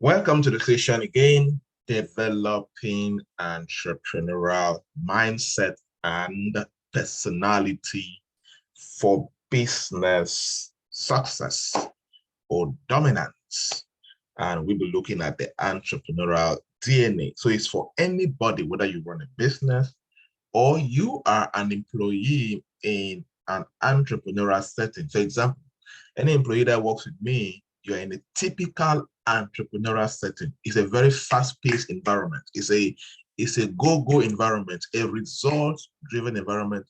Welcome to the session again, developing entrepreneurial mindset and personality for business success or dominance. And we'll be looking at the entrepreneurial DNA. So it's for anybody, whether you run a business or you are an employee in an entrepreneurial setting. For example, any employee that works with me, you're in a typical entrepreneurial setting. It's a very fast-paced environment. It's a go-go environment, a result-driven environment,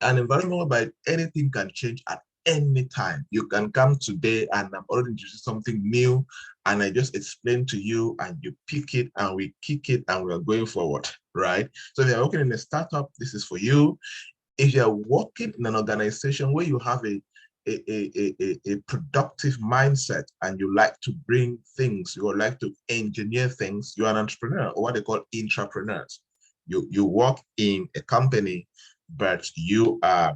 an environment whereby anything can change at any time. You can come today and I'm already introducing something new and I just explain to you and you pick it and we kick it and we're going forward, right? So if you're working in a startup, this is for you. If you're working in an organization where you have a productive mindset and you like to bring things, you like to engineer things, you're an entrepreneur or what they call intrapreneurs. You work in a company, but you are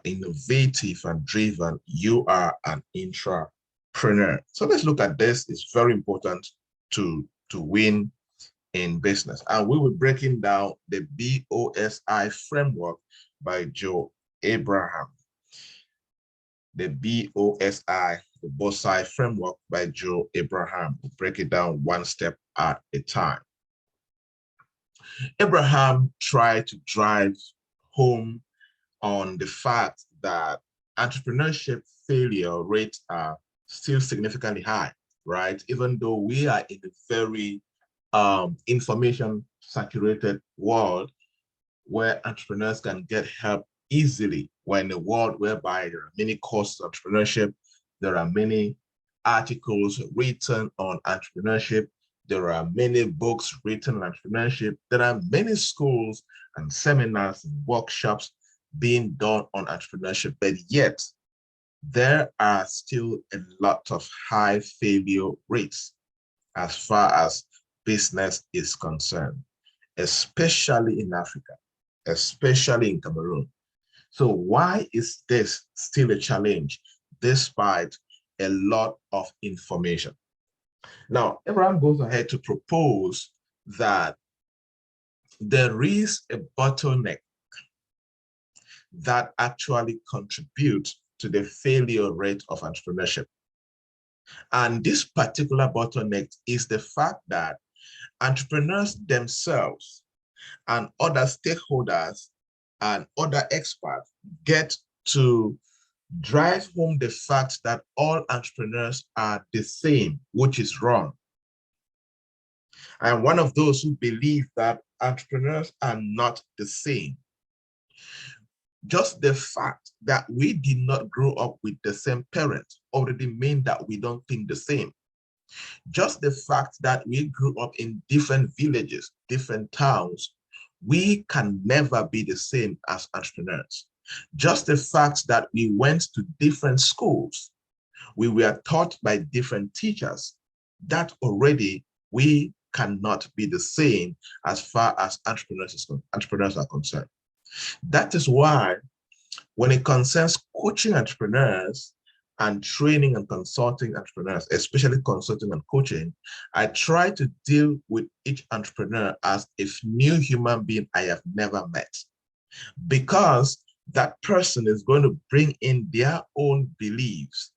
innovative and driven. You are an intrapreneur. So let's look at this. It's very important to win in business. And we will be breaking down the BOSI framework by Joe Abraham. The BOSI, the BOSI framework by Joe Abraham. We'll break it down one step at a time. Abraham tried to drive home on the fact that entrepreneurship failure rates are still significantly high, right? Even though we are in a very information saturated world where entrepreneurs can get help easily. We're in a world whereby there are many courses of entrepreneurship, there are many articles written on entrepreneurship, there are many books written on entrepreneurship, there are many schools and seminars and workshops being done on entrepreneurship, but yet there are still a lot of high failure rates as far as business is concerned, especially in Africa, especially in Cameroon. So why is this still a challenge despite a lot of information? Now, Abraham goes ahead to propose that there is a bottleneck that actually contributes to the failure rate of entrepreneurship. And this particular bottleneck is the fact that entrepreneurs themselves and other stakeholders and other experts get to drive home the fact that all entrepreneurs are the same, which is wrong. I'm one of those who believe that entrepreneurs are not the same. Just the fact that we did not grow up with the same parents already means that we don't think the same. Just the fact that we grew up in different villages, different towns, we can never be the same as entrepreneurs. Just the fact that we went to different schools, we were taught by different teachers, that already we cannot be the same as far as entrepreneurs are concerned. That is why when it concerns coaching entrepreneurs and training and consulting entrepreneurs, especially consulting and coaching, I try to deal with each entrepreneur as a new human being I have never met, because that person is going to bring in their own beliefs,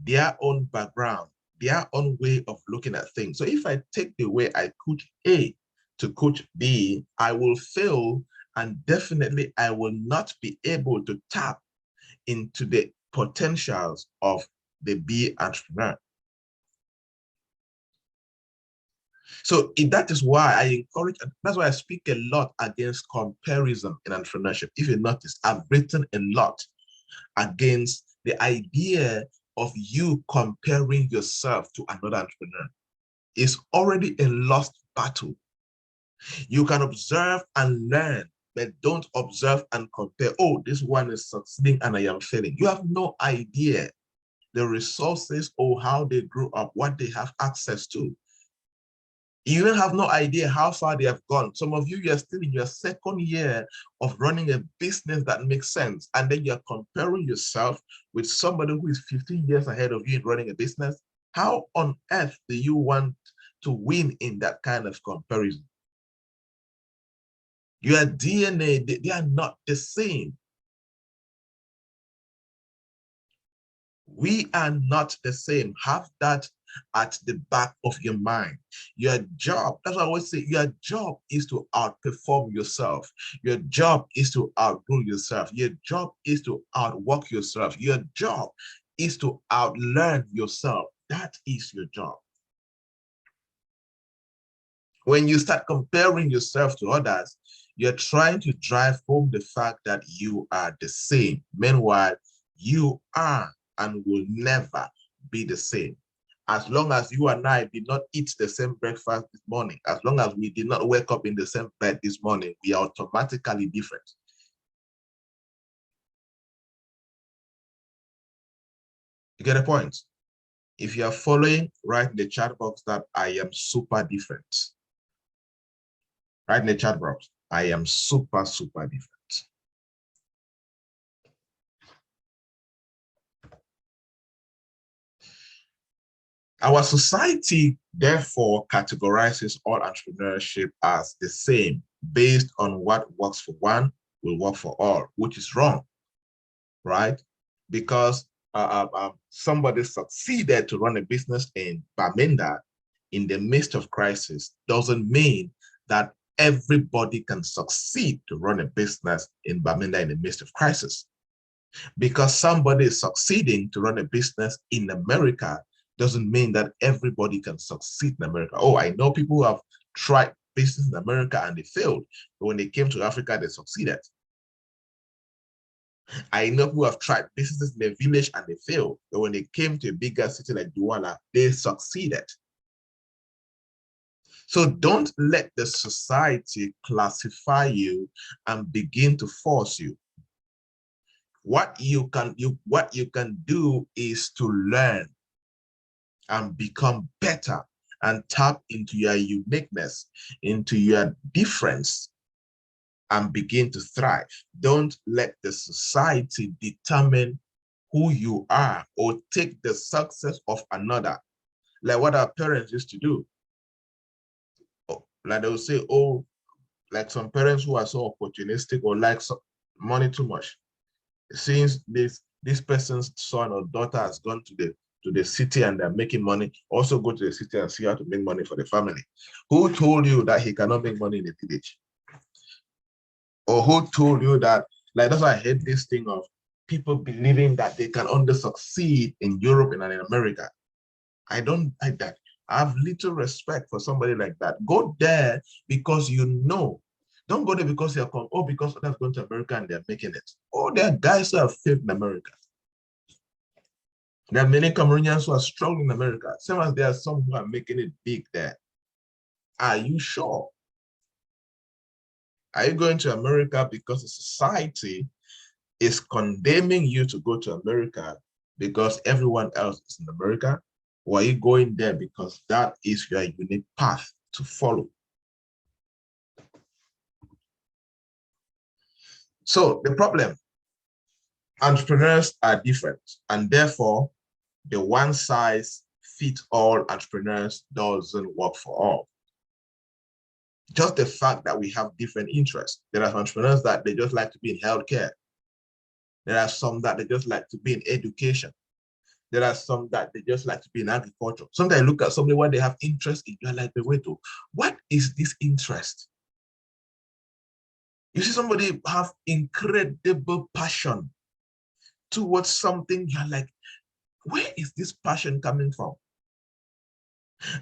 their own background, their own way of looking at things. So if I take the way I coach A to coach B, I will fail, and definitely I will not be able to tap into the potentials of the B entrepreneur. So that is why I encourage, that's why I speak a lot against comparison in entrepreneurship. If you notice, I've written a lot against the idea of you comparing yourself to another entrepreneur. It's already a lost battle. You can observe and learn, but don't observe and compare. Oh, this one is succeeding and I am failing. You have no idea the resources or how they grew up, what they have access to. You even have no idea how far they have gone. Some of you, you're still in your second year of running a business that makes sense. And then you're comparing yourself with somebody who is 15 years ahead of you in running a business. How on earth do you want to win in that kind of comparison. Your DNA, they are not the same. We are not the same. Have that at the back of your mind. Your job, that's what I always say, your job is to outperform yourself. Your job is to outgrow yourself. Your job is to outwork yourself. Your job is to outlearn yourself. That is your job. When you start comparing yourself to others, you're trying to drive home the fact that you are the same. Meanwhile, you are and will never be the same. As long as you and I did not eat the same breakfast this morning, as long as we did not wake up in the same bed this morning, we are automatically different. You get a point? If you are following, write in the chat box that I am super different. Write in the chat box, I am super, super different. Our society, therefore, categorizes all entrepreneurship as the same, based on what works for one will work for all, which is wrong, right? Because somebody succeeded to run a business in Bamenda in the midst of crisis doesn't mean that everybody can succeed to run a business in Bamenda in the midst of crisis. Because somebody is succeeding to run a business in America doesn't mean that everybody can succeed in America. Oh, I know people who have tried business in America and they failed, but when they came to Africa, they succeeded. I know people who have tried businesses in a village and they failed, but when they came to a bigger city like Douala, they succeeded. So don't let the society classify you and begin to force you. What you can do is to learn and become better and tap into your uniqueness, into your difference, and begin to thrive. Don't let the society determine who you are or take the success of another, like what our parents used to do. Like they will say, oh, like some parents who are so opportunistic or like money too much. Since this person's son or daughter has gone to the city and they're making money, also go to the city and see how to make money for the family. Who told you that he cannot make money in the village? Or who told you that, like that's why I hate this thing of people believing that they can only succeed in Europe and in America. I don't like that. I have little respect for somebody like that. Go there because you know. Don't go there because you're because others going to America and they're making it. Oh, there are guys who have failed in America. There are many Cameroonians who are strong in America. Same as there are some who are making it big there. Are you sure? Are you going to America because the society is condemning you to go to America because everyone else is in America? Or are you going there because that is your unique path to follow? So the problem, entrepreneurs are different, and therefore the one size fits all entrepreneurs doesn't work for all. Just the fact that we have different interests. There are entrepreneurs that they just like to be in healthcare. There are some that they just like to be in education. There are some that they just like to be in agriculture. Sometimes I look at somebody when they have interest in, you're like, wait, what is this interest? You see somebody have incredible passion towards something, you're like, where is this passion coming from?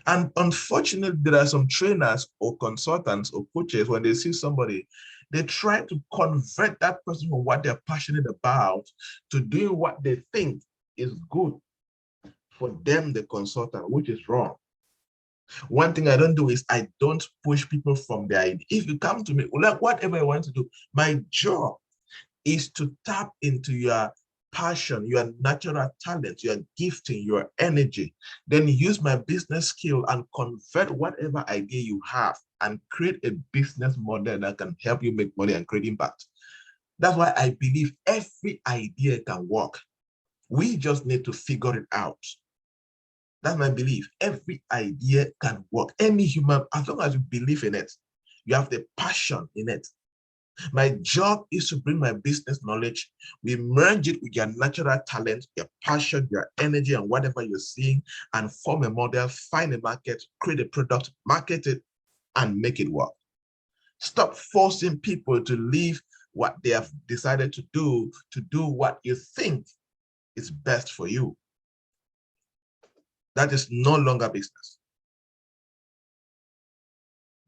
And unfortunately, there are some trainers or consultants or coaches, when they see somebody, they try to convert that person from what they're passionate about to doing what they think is good for them, the consultant, which is wrong. One thing I don't do is I don't push people from their idea. If you come to me, like whatever I want to do, my job is to tap into your passion, your natural talent, your gifting, your energy. Then use my business skill and convert whatever idea you have and create a business model that can help you make money and create impact. That's why I believe every idea can work. We just need to figure it out. That's my belief. Every idea can work. Any human, as long as you believe in it, you have the passion in it. My job is to bring my business knowledge. We merge it with your natural talent, your passion, your energy, and whatever you're seeing, and form a model, find a market, create a product, market it, and make it work. Stop forcing people to leave what they have decided to do what you think is best for you. That is no longer business.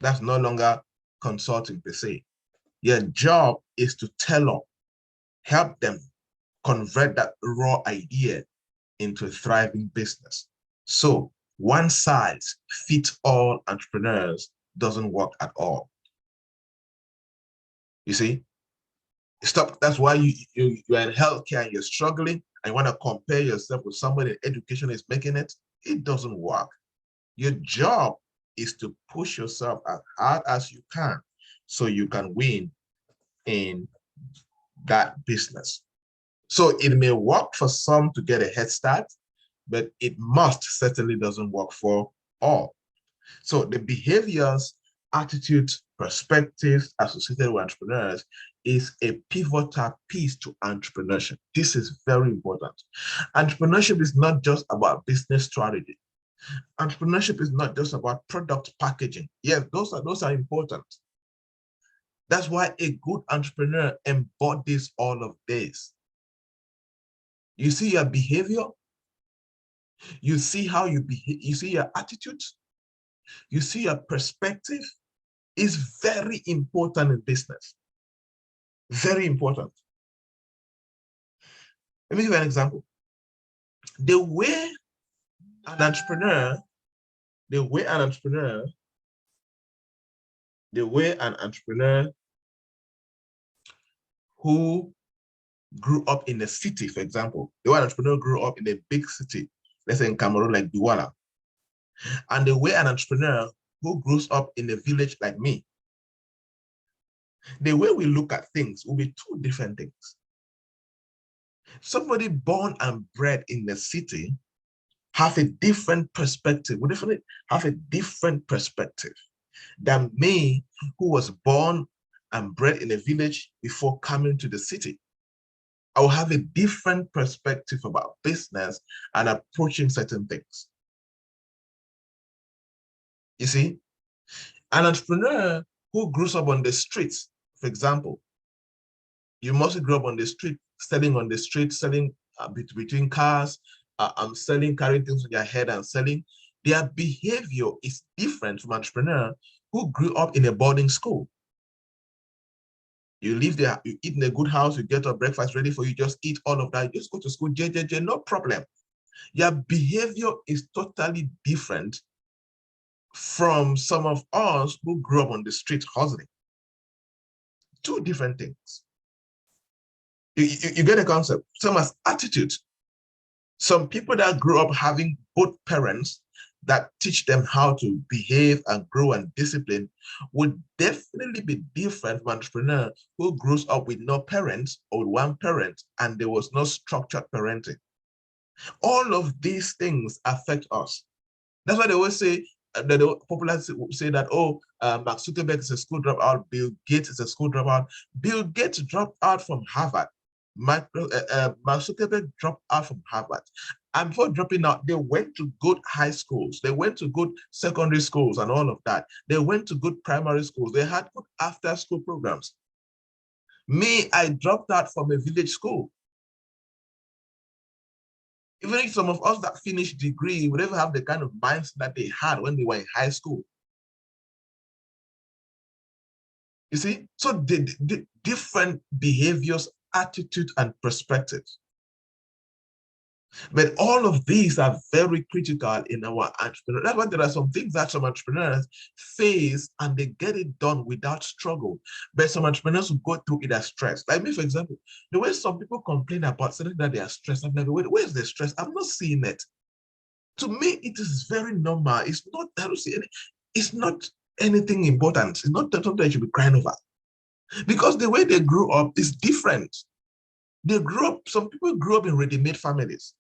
That's no longer consulting per se. Your job is to tailor, help them convert that raw idea into a thriving business. So one size fits all entrepreneurs doesn't work at all. You see, stop. That's why you're in healthcare and you're struggling and you want to compare yourself with somebody in education is making it. It doesn't work. Your job is to push yourself as hard as you can so you can win in that business. So it may work for some to get a head start, but it most certainly doesn't work for all. So the behaviors, attitudes, perspectives associated with entrepreneurs is a pivotal piece to entrepreneurship. This is very important. Entrepreneurship is not just about business strategy. Entrepreneurship is not just about product packaging. Yes, those are important. That's why a good entrepreneur embodies all of this. You see your behavior, you see how you behave, you see your attitude, you see your perspective is very important in business. Very important. Let me give you an example. The way an entrepreneur, the way an entrepreneur who grew up in a city, for example, the way an entrepreneur grew up in a big city, let's say in Cameroon, like Douala, and the way an entrepreneur who grows up in a village like me, the way we look at things will be two different things. Somebody born and bred in the city have a different perspective. We definitely have a different perspective than me, who was born and bred in a village before coming to the city. I will have a different perspective about business and approaching certain things. You see, an entrepreneur who grows up on the streets, for example, you must grow up on the street, selling on the street, selling between cars, selling, carrying things on your head and selling. Their behavior is different from entrepreneur who grew up in a boarding school. You live there, you eat in a good house, you get a breakfast ready for you, just eat all of that, you just go to school, no problem. Your behavior is totally different from some of us who grew up on the street hustling. Two different things. You get a concept. Same as attitude. Some people that grew up having both parents that teach them how to behave and grow and discipline would definitely be different from an entrepreneur who grows up with no parents or with one parent and there was no structured parenting. All of these things affect us. That's why they always say, the popular say that, oh, Mark Zuckerberg is a school dropout, Bill Gates is a school dropout. Bill Gates dropped out from Harvard. Mark Zuckerberg dropped out from Harvard. And before dropping out, they went to good high schools. They went to good secondary schools and all of that. They went to good primary schools. They had good after school programs. Me, I dropped out from a village school. Even if some of us that finished degree would never have the kind of mindset that they had when they were in high school. You see, so the different behaviors, attitude, and perspectives. But all of these are very critical in our entrepreneur. That's why there are some things that some entrepreneurs face and they get it done without struggle. But some entrepreneurs will go through it as stress. Like me, for example, the way some people complain about something that they are stressed, I'm like, where's the stress? I'm not seeing it. To me, it is very normal. It's not, I don't see any, it's not anything important. It's not something you should be crying over. Because the way they grew up is different. They grew up, some people grew up in ready-made families.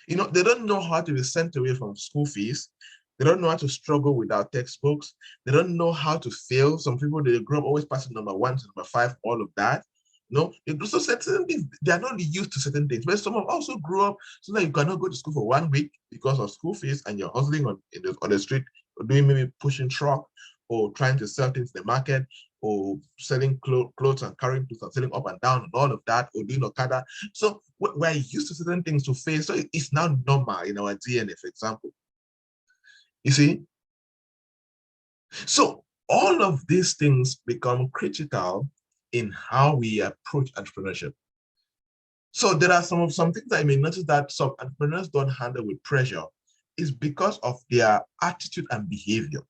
They don't know how to be sent away from school fees. They don't know how to struggle without textbooks. They don't know how to fail. Some people, they grow up always passing number one to number five, all of that. They also certain things, they are not used to certain things. But some of also grew up so that you cannot go to school for 1 week because of school fees and you're hustling on the street, or doing maybe pushing truck or trying to sell things in the market or selling clothes and carrying clothes and selling up and down and all of that, or doing Okada. So we're used to certain things to face. So it's now normal in our DNA, for example. You see? So all of these things become critical in how we approach entrepreneurship. So there are some things that you may notice that some entrepreneurs don't handle with pressure is because of their attitude and behavior.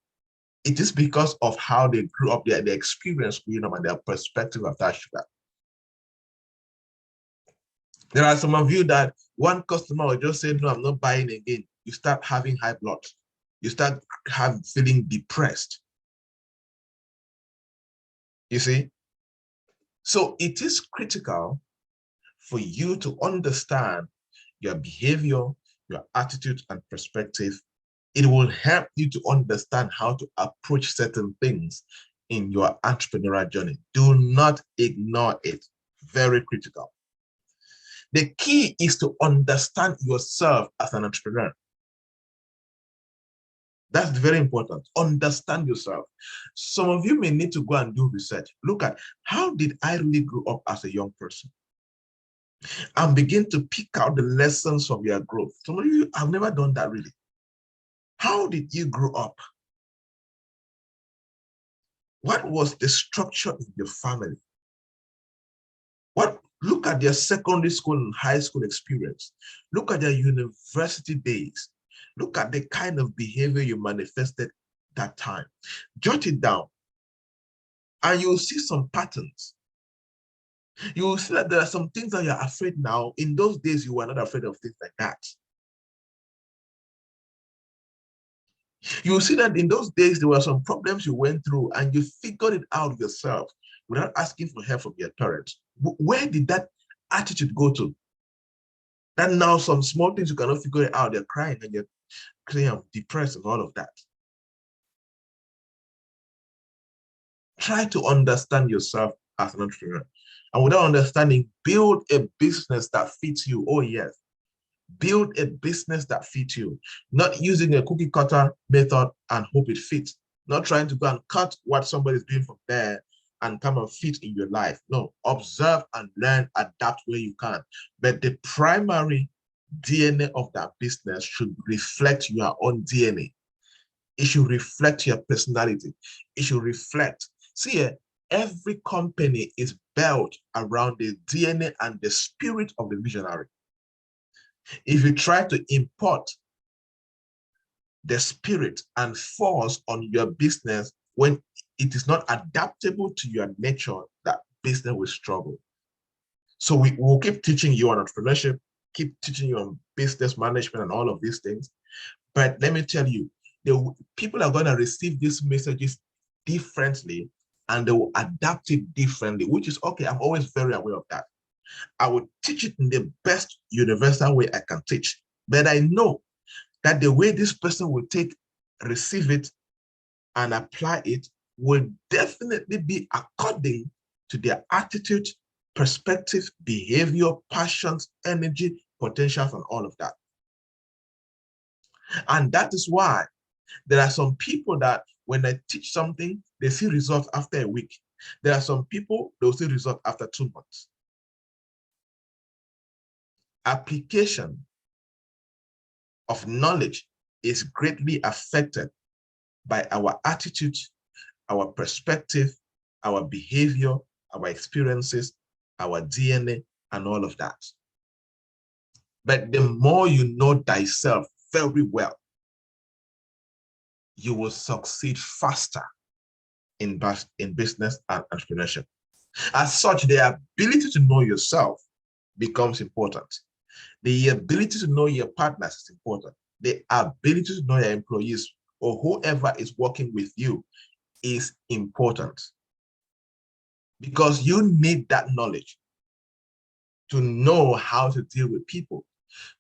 It is because of how they grew up, their experience growing up, and their perspective attached to that. There are some of you that one customer will just say, no, I'm not buying again. You start having high blood. You start feeling depressed. You see? So it is critical for you to understand your behavior, your attitude, and perspective. It will help you to understand how to approach certain things in your entrepreneurial journey. Do not ignore it. Very critical. The key is to understand yourself as an entrepreneur. That's very important. Understand yourself. Some of you may need to go and do research. Look at, how did I really grow up as a young person? And begin to pick out the lessons from your growth. Some of you have never done that really. How did you grow up? What was the structure in your family? Look at their secondary school and high school experience. Look at their university days. Look at the kind of behavior you manifested that time. Jot it down, and you'll see some patterns. You will see that there are some things that you're afraid now. In those days, you were not afraid of things like that. You will see that in those days, there were some problems you went through and you figured it out yourself without asking for help from your parents. Where did that attitude go to? That now some small things you cannot figure it out, they're crying and you're crying, I'm depressed and all of that. Try to understand yourself as an entrepreneur. And without understanding, build a business that fits you. Oh, yes. Build a business that fits you. Not using a cookie cutter method and hope it fits. Not trying to go and cut what somebody's doing from there and come and fit in your life. No, observe and learn, adapt where you can. But the primary DNA of that business should reflect your own DNA. It should reflect your personality. It should reflect. See, every company is built around the DNA and the spirit of the visionary. If you try to import the spirit and force on your business when it is not adaptable to your nature, that business will struggle. So we will keep teaching you on entrepreneurship, keep teaching you on business management and all of these things. But let me tell you, the people are going to receive these messages differently and they will adapt it differently, which is okay. I'm always very aware of that. I would teach it in the best universal way I can teach. But I know that the way this person will receive it and apply it will definitely be according to their attitude, perspective, behavior, passions, energy, potentials, and all of that. And that is why there are some people that when they teach something, they see results after a week. There are some people, they'll see results after 2 months. Application of knowledge is greatly affected by our attitude, our perspective, our behavior, our experiences, our DNA, and all of that. But the more you know thyself very well, you will succeed faster in business and entrepreneurship. As such, the ability to know yourself becomes important. The ability to know your partners is important. The ability to know your employees or whoever is working with you is important because you need that knowledge to know how to deal with people.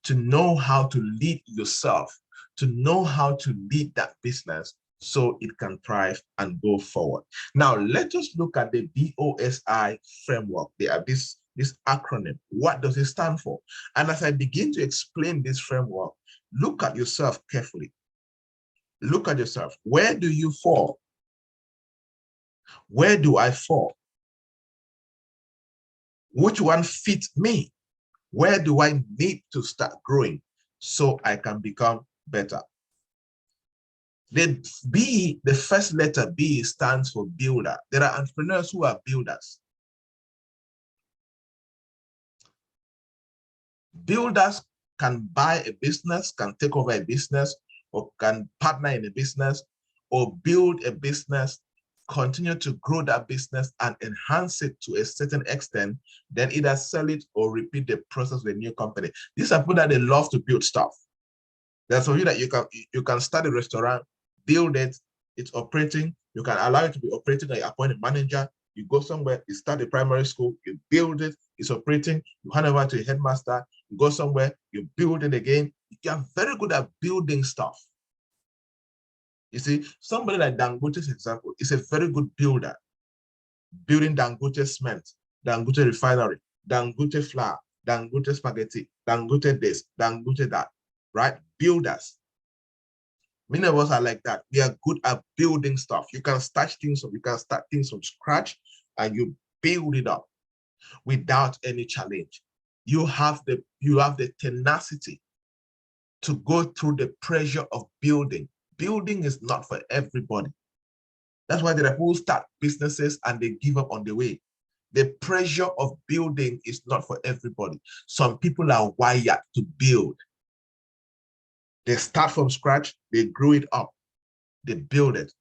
to know how to lead yourself, to know how to lead that business so it can thrive and go forward. Now, let us look at the BOSI framework. They are this acronym. What does it stand for? And as I begin to explain this framework, look at yourself carefully. Look at yourself. Where do you fall? Where do I fall? Which one fits me? Where do I need to start growing so I can become better? The B, the first letter B stands for builder. There are entrepreneurs who are builders. Builders can buy a business, can take over a business, or can partner in a business, or build a business, continue to grow that business and enhance it to a certain extent, then either sell it or repeat the process with a new company. These are people that they love to build stuff. There's some of you that you can start a restaurant, build it, it's operating, you can allow it to be operating, you appoint a manager, you go somewhere, you start a primary school, you build it, it's operating, you hand over to a headmaster, you go somewhere, you build it again. You are very good at building stuff. You see, somebody like Dangote's example is a very good builder, building Dangote cement, Dangote refinery, Dangote flour, Dangote spaghetti, Dangote this, Dangote that, right? Builders. Many of us are like that. We are good at building stuff. You can start things from scratch and you build it up without any challenge. You have the tenacity to go through the pressure of building. Building is not for everybody. That's why there are people who start businesses and they give up on the way. The pressure of building is not for everybody. Some people are wired to build. They start from scratch, they grow it up, they build it.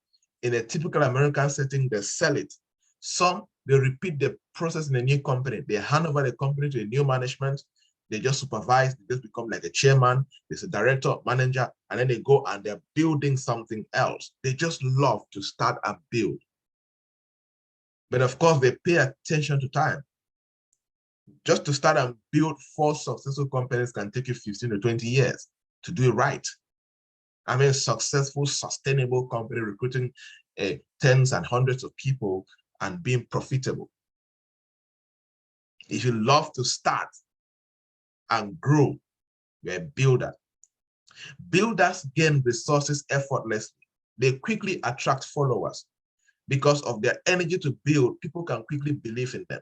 In a typical American setting, they sell it. Some, they repeat the process in a new company. They hand over the company to a new management. They just supervise, they just become like a chairman, there's a director, manager, and then they go and they're building something else. They just love to start and build. But of course, they pay attention to time. Just to start and build 4 successful companies can take you 15 to 20 years to do it right. I mean, successful, sustainable company recruiting tens and hundreds of people and being profitable. If you love to start and grow, you're a builder. Builders gain resources effortlessly. They quickly attract followers because of their energy to build. People can quickly believe in them.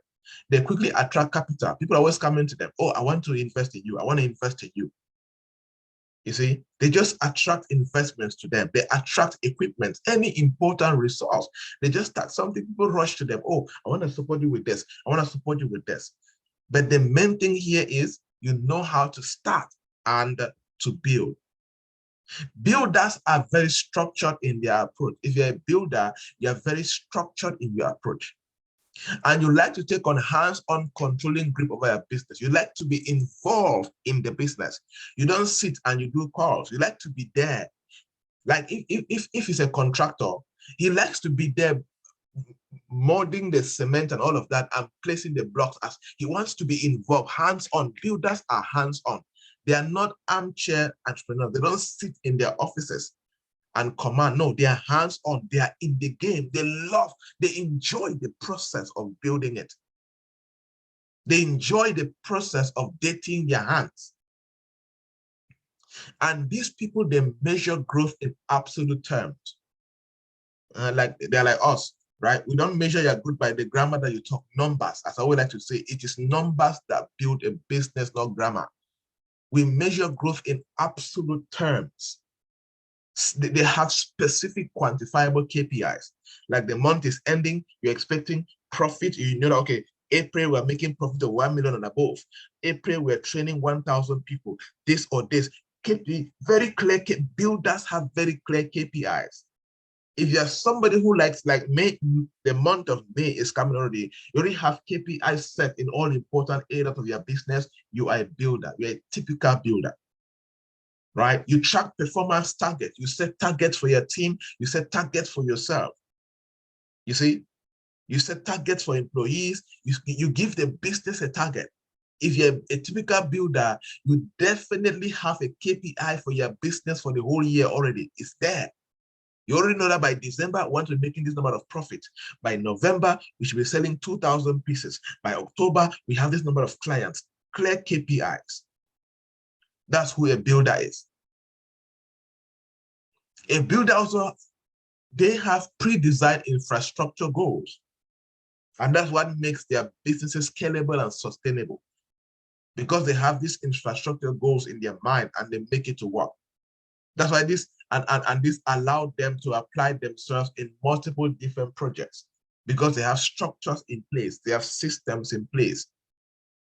They quickly attract capital. People are always coming to them. Oh, I want to invest in you. I want to invest in you. You see, they just attract investments to them. They attract equipment, any important resource. They just start something, people rush to them. Oh, I want to support you with this. I want to support you with this. But the main thing here is you know how to start and to build. Builders are very structured in their approach. If you're a builder, you're very structured in your approach. And you like to take on hands-on controlling grip over your business. You like to be involved in the business. You don't sit and you do calls. You like to be there. Like if he's a contractor, he likes to be there molding the cement and all of that and placing the blocks as he wants to be involved, hands-on. Builders are hands-on. They are not armchair entrepreneurs. They don't sit in their offices and command. No, they are hands-on. They are in the game. They love, they enjoy the process of building it. They enjoy the process of dating their hands. And these people, they measure growth in absolute terms. Like they're like us, right? We don't measure your growth by the grammar that you talk, numbers. As I would like to say, it is numbers that build a business, not grammar. We measure growth in absolute terms. They have specific quantifiable KPIs. Like the month is ending, you're expecting profit. You know that, okay, April, we're making profit of 1 million and above. April, we're training 1,000 people, this or this. Very clear, builders have very clear KPIs. If you're somebody who likes, like May, the month of May is coming already, you already have KPIs set in all important areas of your business, you are a builder. You're a typical builder. Right? You track performance targets. You set targets for your team. You set targets for yourself. You see, you set targets for employees. You give the business a target. If you're a typical builder, you definitely have a KPI for your business for the whole year already. It's there. You already know that by December, I want to be making this number of profit. By November, we should be selling 2,000 pieces. By October, we have this number of clients. Clear KPIs. That's who a builder is. A builder also, they have pre-designed infrastructure goals. And that's what makes their businesses scalable and sustainable. Because they have these infrastructure goals in their mind and they make it to work. That's why this and this allowed them to apply themselves in multiple different projects because they have structures in place, they have systems in place,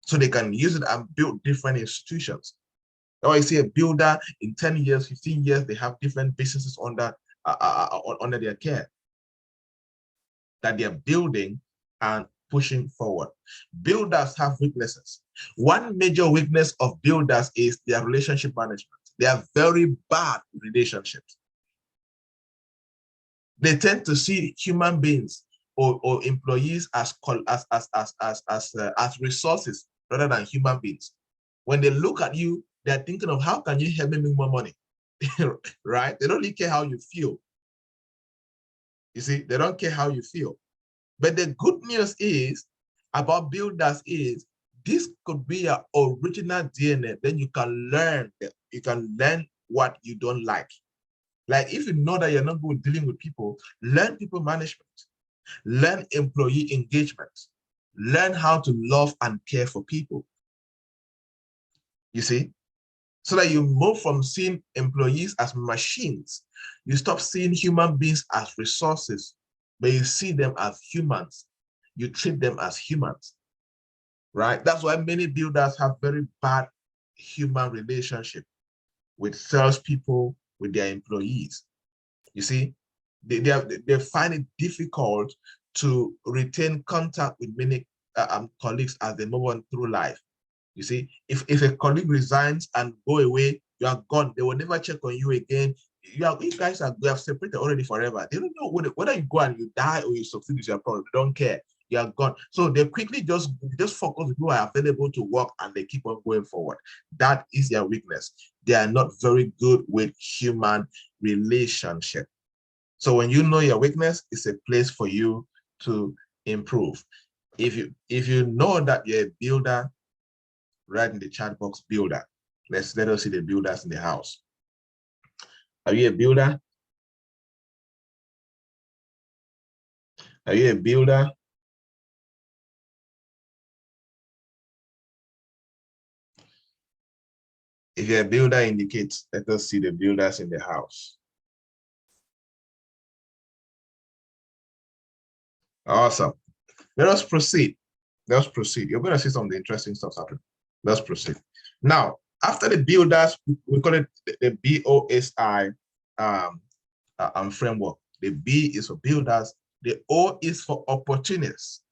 so they can use it and build different institutions. Now I see a builder in 10 years, 15 years, they have different businesses under their care that they're building and pushing forward. Builders have weaknesses. One major weakness of builders is their relationship management. They are very bad relationships. They tend to see human beings or employees as resources rather than human beings. When they look at you, they're thinking of how can you help me make more money, right? They don't really care how you feel. You see, they don't care how you feel. But the good news is about builders is this could be your original DNA. Then you can learn. You can learn what you don't like. Like if you know that you're not good with dealing with people, learn people management, learn employee engagement, learn how to love and care for people. You see, so that you move from seeing employees as machines, you stop seeing human beings as resources, but you see them as humans. You treat them as humans, right? That's why many builders have very bad human relationship with salespeople, with their employees. You see, they find it difficult to retain contact with many colleagues as they move on through life. You see, if a colleague resigns and go away, you are gone. They will never check on you again. You guys have separated already forever. They don't know whether you go and you die or you succeed is your problem. They don't care. You are gone. So they quickly just focus on who are available to work and they keep on going forward. That is their weakness. They are not very good with human relationship. So when you know your weakness, it's a place for you to improve. If you know that you're a builder, write in the chat box builder. Let us see the builders in the house. Are you a builder? Are you a builder? If you're a builder, indicate. Let us see the builders in the house. Awesome. Let us proceed. Let's proceed. You're going to see some of the interesting stuff happen. Let's proceed. Now, after the builders, we call it the BOSI framework. The B is for builders. The O is for opportunists.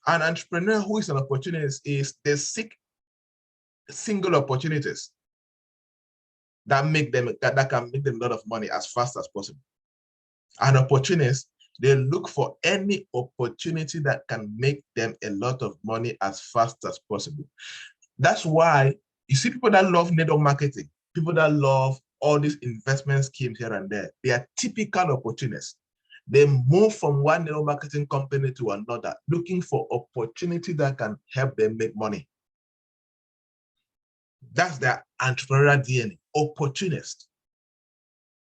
An entrepreneur who is an opportunist is they seek single opportunities that can make them a lot of money as fast as possible. An opportunist, they look for any opportunity that can make them a lot of money as fast as possible. That's why you see people that love network marketing, people that love all these investment schemes here and there, they are typical opportunists. They move from one network marketing company to another, looking for opportunity that can help them make money. That's their entrepreneurial DNA, opportunist.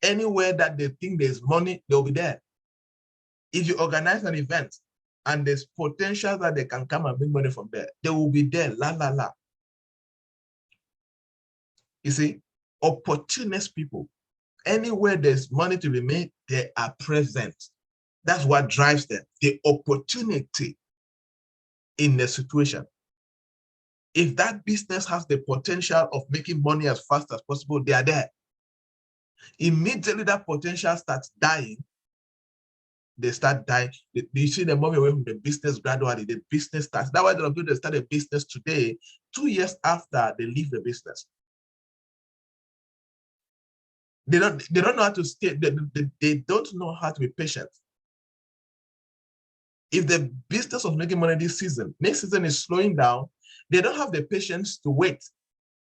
Anywhere that they think there's money, they'll be there. If you organize an event and there's potential that they can come and make money from there, they will be there, la, la, la. You see, opportunist people, anywhere there's money to be made, they are present. That's what drives them, the opportunity in the situation. If that business has the potential of making money as fast as possible, they are there. Immediately that potential starts dying, they start dying. You see them moving away from the business gradually, the business starts. That's why the people start a business today, 2 years after they leave the business. They don't know how to stay, they don't know how to be patient. If the business was making money this season, next season is slowing down, They don't have the patience to wait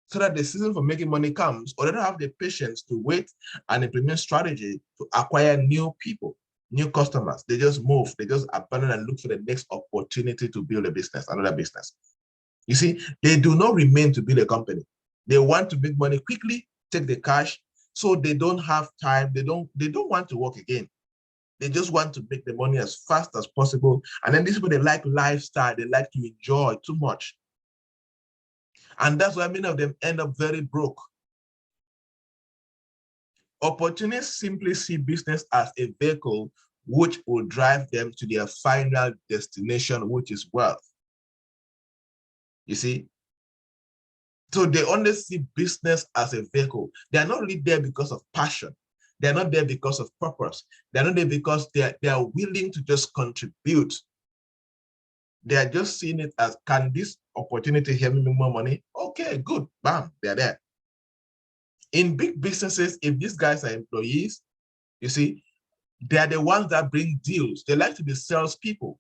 so that the season for making money comes, or they don't have the patience to wait and implement strategy to acquire new people, new customers. They just move, they just abandon and look for the next opportunity to build a business, another business. You see, they do not remain to build a company. They want to make money quickly, take the cash, so they don't have time. They don't want to work again. They just want to make the money as fast as possible. And then these people, they like lifestyle. They like to enjoy too much. And that's why many of them end up very broke. Opportunists simply see business as a vehicle which will drive them to their final destination, which is wealth. You see? So they only see business as a vehicle. They are not really there because of passion. They're not there because of purpose. They're not there because they are willing to just contribute. They are just seeing it as, can this opportunity help me make more money? Okay, good, bam, they're there. In big businesses, if these guys are employees, you see, they are the ones that bring deals. They like to be salespeople.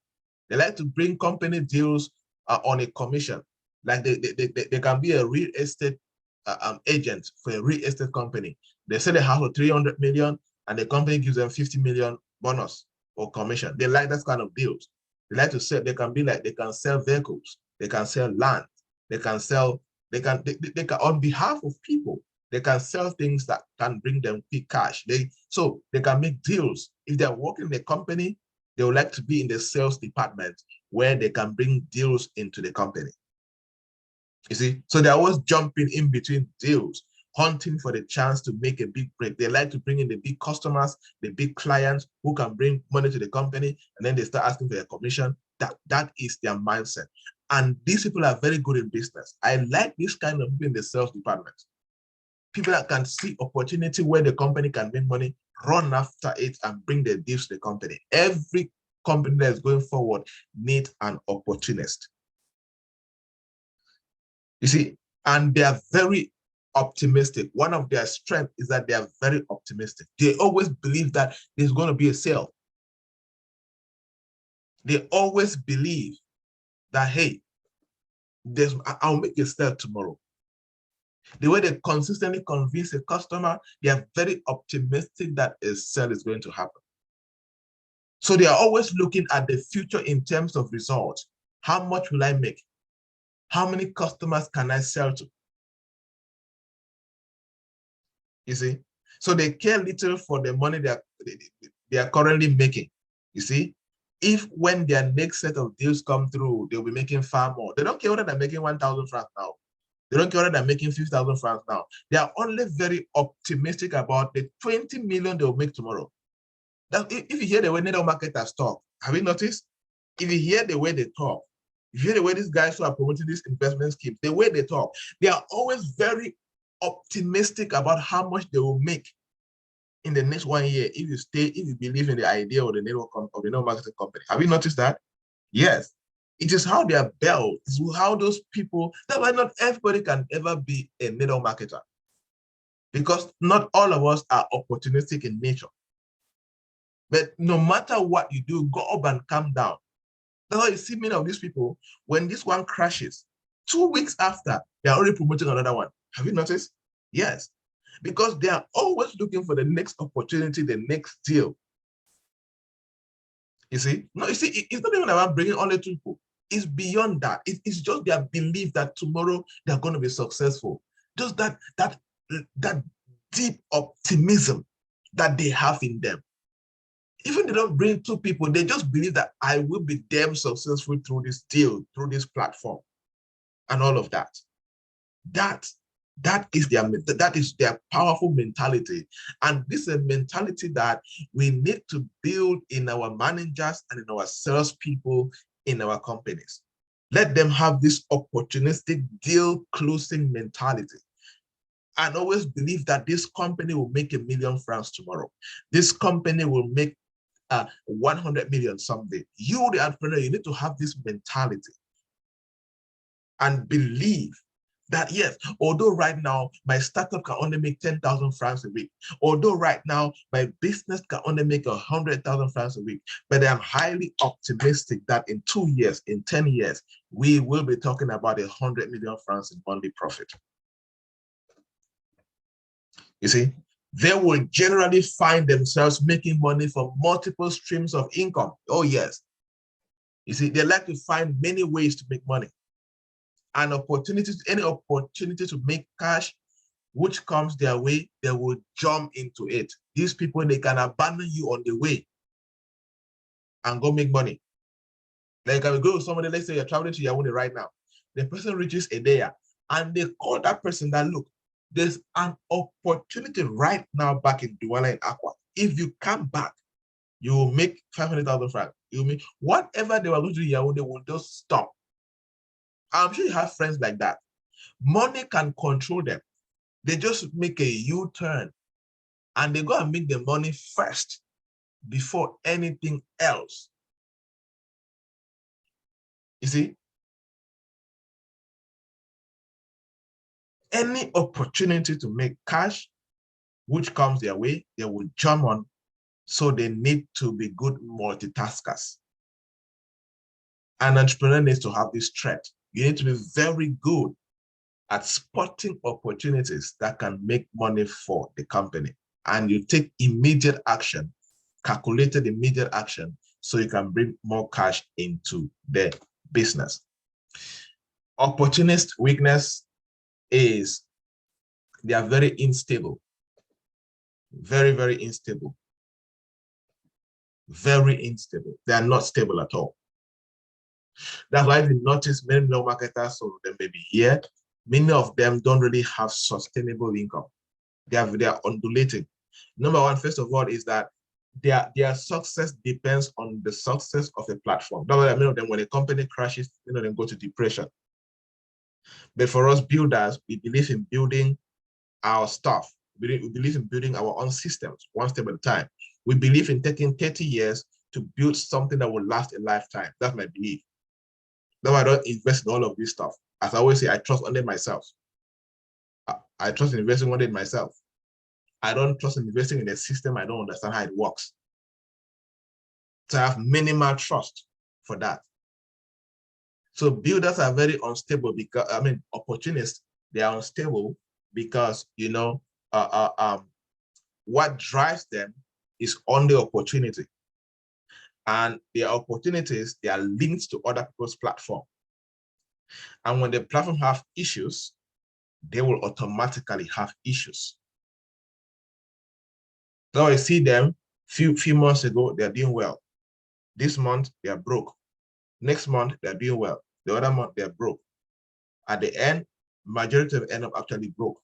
They like to bring company deals on a commission. Like they can be a real estate agent for a real estate company. They sell a house for 300 million and the company gives them 50 million bonus or commission. They like that kind of deals. They like to sell, they can sell vehicles, they can sell land, they can on behalf of people, they can sell things that can bring them quick cash. So they can make deals. If they're working in a company, they would like to be in the sales department where they can bring deals into the company. You see, so they're always jumping in between deals, hunting for the chance to make a big break. They like to bring in the big customers, the big clients who can bring money to the company, and then they start asking for a commission. That is their mindset. And these people are very good in business. I like this kind of people in the sales department. People that can see opportunity where the company can make money, run after it and bring the deals to the company. Every company that is going forward needs an opportunist. You see, and they are very optimistic. One of their strengths is that they are very optimistic. They always believe that there's going to be a sale. They always believe that, hey, I'll make a sale tomorrow. The way they consistently convince a customer, they are very optimistic that a sale is going to happen. So they are always looking at the future in terms of results. How much will I make? How many customers can I sell to? You see? So they care little for the money they are currently making. You see? If when their next set of deals come through, they'll be making far more. They don't care whether they're making 1,000 francs now. They don't care whether they're making 50,000 francs now. They are only very optimistic about the 20 million they'll make tomorrow. If you hear the way network marketers talk, have you noticed? If you hear the way they talk, if you hear the way these guys who are promoting these investment schemes, the way they talk, they are always very optimistic about how much they will make in the next 1 year if you believe in the idea of the network marketing company. Have you noticed that? Yes. It is how they are built. It's how those people, that's why not everybody can ever be a network marketer. Because not all of us are opportunistic in nature. But no matter what you do, go up and calm down. That's why you see many of these people, when this one crashes, 2 weeks after, they're already promoting another one. Have you noticed? Yes. Because they are always looking for the next opportunity, the next deal. You see? No, you see, it's not even about bringing only 2 people. It's beyond that. It's just their belief that tomorrow they're going to be successful. Just that deep optimism that they have in them. Even they don't bring 2 people, they just believe that I will be damn successful through this deal, through this platform, and all of that. That is their powerful mentality. And this is a mentality that we need to build in our managers and in our salespeople in our companies. Let them have this opportunistic deal closing mentality. And always believe that this company will make $1 million tomorrow. This company will make 100 million someday. You, the entrepreneur, you need to have this mentality and believe That yes, although right now my startup can only make 10,000 francs a week, although right now my business can only make 100,000 francs a week, but I'm highly optimistic that in 2 years, in 10 years, we will be talking about 100 million francs in monthly profit. You see, they will generally find themselves making money from multiple streams of income. Oh yes. You see, they like to find many ways to make money. And opportunities, any opportunity to make cash which comes their way, they will jump into it. These people, they can abandon you on the way and go make money. Like I will go with somebody, let's say you're traveling to Yaoundé right now. The person reaches Edea and they call that person that, look, there's an opportunity right now back in Douala and Aqua. If you come back, you will make 500,000 francs. You make whatever they were going to do in Yaoundé will just stop. I'm sure you have friends like that. Money can control them. They just make a U-turn and they go and make the money first before anything else. You see, any opportunity to make cash which comes their way, they will jump on. So they need to be good multitaskers. An entrepreneur needs to have this trait. You need to be very good at spotting opportunities that can make money for the company. And you take immediate action, calculated immediate action, so you can bring more cash into the business. Opportunist weakness is they are very unstable. Very, very unstable. Very unstable. They are not stable at all. That's why if you notice many no marketers, some of them may be here, many of them don't really have sustainable income. They are undulating. Number one, first of all, is that their success depends on the success of the platform. That's why many of them, when a company crashes, many of them go to depression. But for us builders, we believe in building our stuff. We believe in building our own systems, one step at a time. We believe in taking 30 years to build something that will last a lifetime. That's my belief. That's why I don't invest in all of this stuff. As I always say, I trust only myself. I trust in investing only in myself. I don't trust in investing in a system I don't understand how it works. So I have minimal trust for that. So builders are very unstable because, opportunists, they are unstable because, what drives them is only opportunity. And their opportunities, they are linked to other people's platform. And when the platform have issues, they will automatically have issues. So I see them few months ago, they're doing well. This month, they are broke. Next month, they're doing well. The other month, they're broke. At the end, majority of them end up actually broke.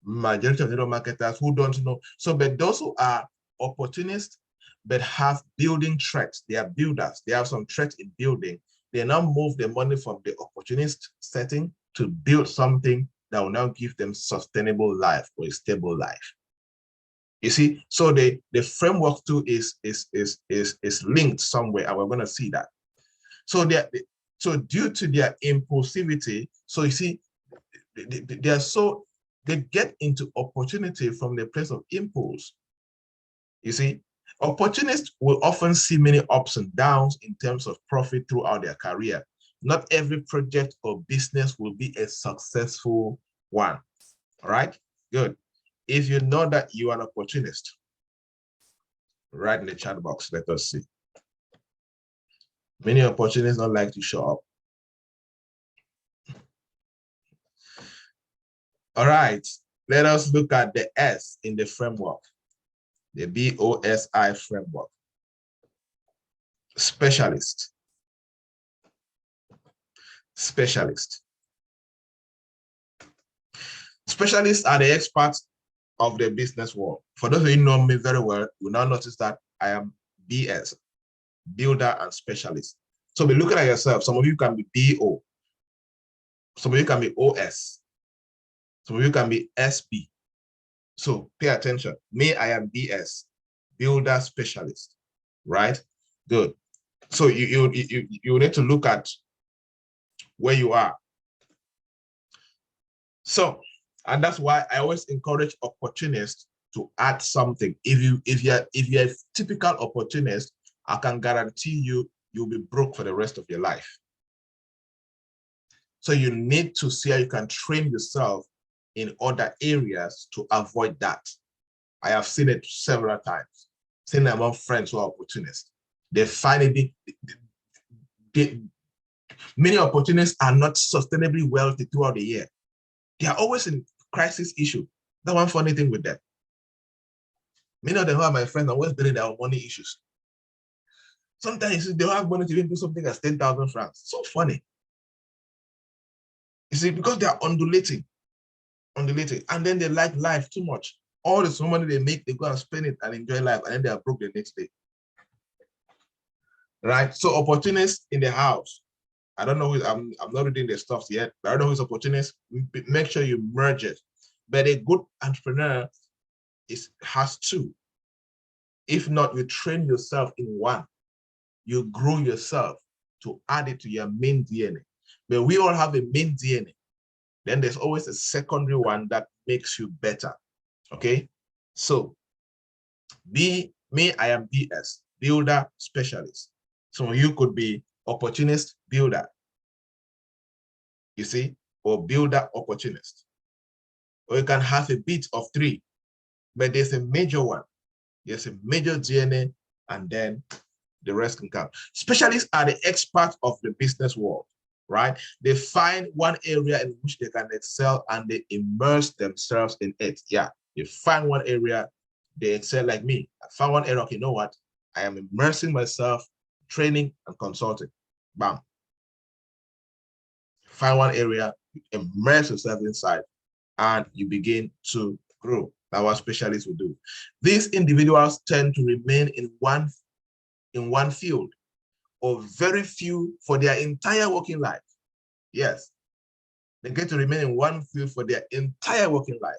Majority of the marketers who don't know. So, but those who are opportunists, but have building traits, they are builders. They have some traits in building. They now move the money from the opportunist setting to build something that will now give them sustainable life or a stable life. You see, so the framework too is linked somewhere, and we're going to see that. So due to their impulsivity, so you see, they get into opportunity from the place of impulse. You see, opportunists will often see many ups and downs in terms of profit throughout their career. Not every project or business will be a successful one. All right, good. If you know that you are an opportunist, write in the chat box, let us see. Many opportunists don't like to show up. All right, let us look at the S in the framework, the BOSI framework. Specialist. Specialist. Specialists are the experts of the business world. For those of you who know me very well, you now notice that I am BS, builder and specialist. So be looking at yourself. Some of you can be BO. Some of you can be OS. Some of you can be SB. So pay attention. Me, I am BS, builder specialist, right? Good. So you need to look at where you are. So, and that's why I always encourage opportunists to add something. If you're a typical opportunist, I can guarantee you'll be broke for the rest of your life. So you need to see how you can train yourself in other areas to avoid that. I have seen it several times. Seen it among friends who are opportunists. They find it, many opportunists are not sustainably wealthy throughout the year. They are always in crisis issue. That's one funny thing with them. Many of them who are my friends are always dealing with their money issues. Sometimes they don't have money to even do something as 10,000 francs. So funny. You see, because they are undulating, and then they like life too much. All this money they make, they go and spend it and enjoy life, and then they are broke the next day. Right? So opportunists in the house. I don't know who, I'm not reading the stuff yet, but I don't know who's opportunist. Make sure you merge it. But a good entrepreneur has two. If not, you train yourself in one. You grow yourself to add it to your main DNA. But we all have a main DNA. Then there's always a secondary one that makes you better. Okay? So, I am BS, builder specialist. So you could be opportunist builder, you see, or builder opportunist. Or you can have a bit of three, but there's a major one. There's a major DNA, and then the rest can come. Specialists are the experts of the business world, right? They find one area in which they can excel and they immerse themselves in it. Yeah, you find one area, they excel like me. I found one area, okay, you know what? I am immersing myself, training and consulting. Bam. Find one area, immerse yourself inside, and you begin to grow. That's what specialists will do. These individuals tend to remain in one field, or very few for their entire working life. Yes, they get to remain in one field for their entire working life.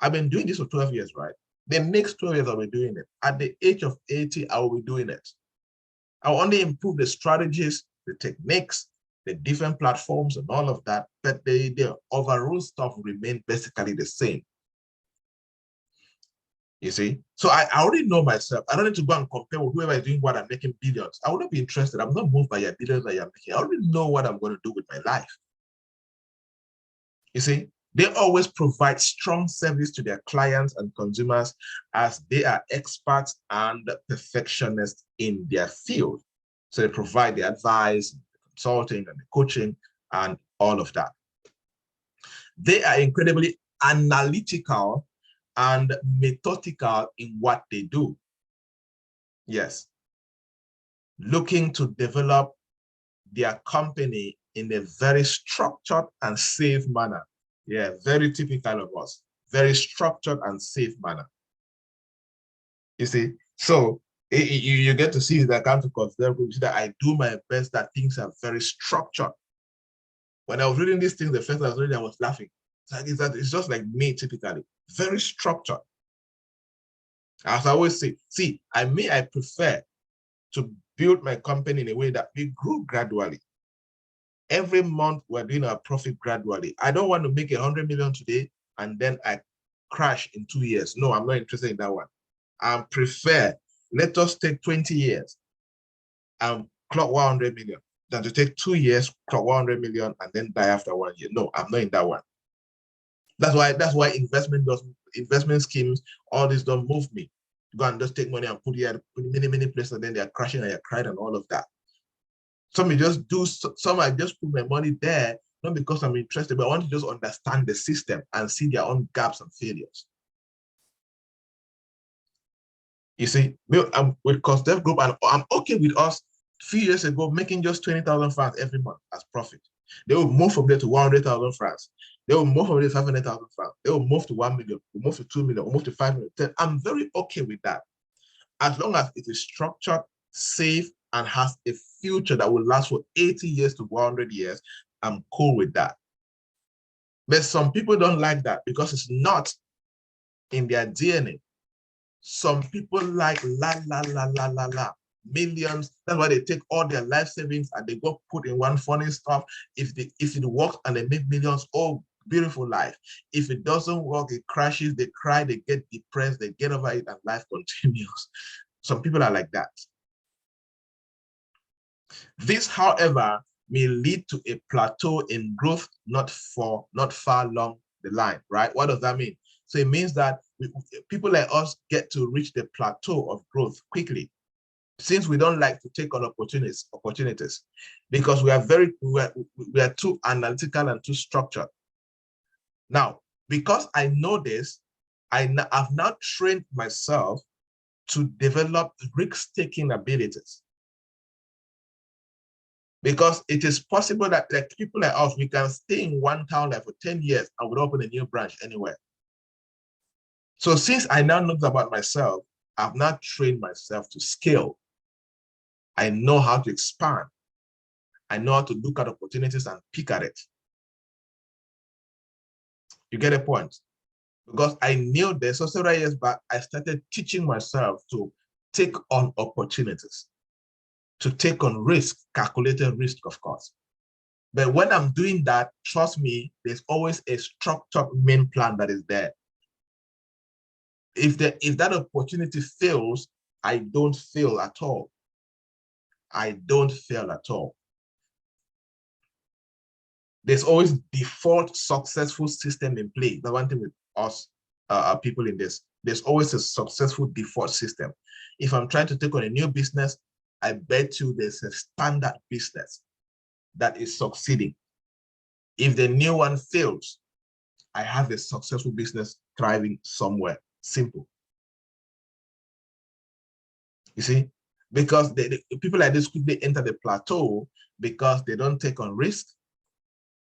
I've been doing this for 12 years, right? The next 12 years I'll be doing it. At the age of 80, I will be doing it. I'll only improve the strategies, the techniques, the different platforms and all of that, but the overall stuff remain basically the same. You see? So I already know myself. I don't need to go and compare with whoever is doing what I'm making billions. I wouldn't be interested. I'm not moved by your billions that you're making. I already know what I'm going to do with my life. You see? They always provide strong service to their clients and consumers as they are experts and perfectionists in their field. So they provide the advice, the consulting, and the coaching, and all of that. They are incredibly analytical and methodical in what they do. Yes. Looking to develop their company in a very structured and safe manner. Yeah, very typical of us. Very structured and safe manner. You see, so you get to see that I come to consider that I do my best, that things are very structured. When I was reading these things, the first time I was reading, I was laughing. It's just like me typically, very structured. As I always say, I prefer to build my company in a way that we grow gradually. Every month we're doing our profit gradually. I don't want to make 100 million today and then I crash in 2 years. No, I'm not interested in that one. I prefer, let us take 20 years and clock 100 million than to take 2 years, clock 100 million and then die after 1 year. No, I'm not in that one. That's why investment schemes, all this don't move me. Go and just take money and put it in many places, and then they're crashing and you're crying and all of that. Some I just put my money there, not because I'm interested, but I want to just understand the system and see their own gaps and failures. You see, I'm with Cosdev Group, and I'm okay with us a few years ago making just 20,000 francs every month as profit. They will move from there to 100,000 francs. They will move from there to 500,000 francs. They will move to 1 million, we'll move to 2 million, we'll move to 5 million. I'm very okay with that. As long as it is structured, safe, and has a future that will last for 80 years to 100 years, I'm cool with that. But some people don't like that because it's not in their DNA. Some people like millions. That's why they take all their life savings and they go put in one funny stuff. If it works and they make millions, oh, beautiful life. If it doesn't work, it crashes, they cry, they get depressed, they get over it, and life continues. Some people are like that. This, however, may lead to a plateau in growth not far along the line, right? What does that mean? So it means that people like us get to reach the plateau of growth quickly, since we don't like to take on opportunities, because we are too analytical and too structured. Now, because I know this, I've now trained myself to develop risk-taking abilities. Because it is possible that, like, people like us, we can stay in one town like for 10 years and would open a new branch anywhere. So since I now know about myself, I've now trained myself to scale. I know how to expand. I know how to look at opportunities and pick at it. You get a point? Because I knew this. So several years back, I started teaching myself to take on opportunities, to take on risk, calculated risk, of course. But when I'm doing that, trust me, there's always a structured main plan that is there. If that opportunity fails, I don't fail at all. I don't fail at all. There's always default successful system in play. The one thing with us people in this, there's always a successful default system. If I'm trying to take on a new business, I bet you there's a standard business that is succeeding. If the new one fails, I have a successful business thriving somewhere. Simple. You see, because the people like this quickly enter the plateau because they don't take on risk.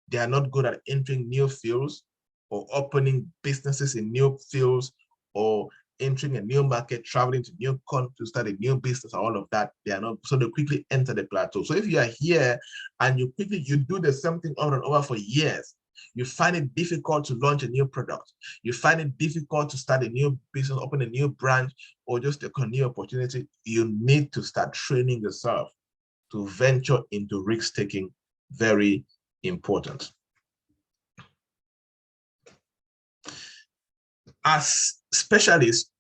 They are not good at entering new fields or opening businesses in new fields or entering a new market, traveling to new countries to start a new business, all of that. They are not, so they quickly enter the plateau. So if you are here and you do the same thing over and over for years, you find it difficult to launch a new product. You find it difficult to start a new business, open a new branch, or just take a new opportunity. You need to start training yourself to venture into risk-taking. Very important. As specialists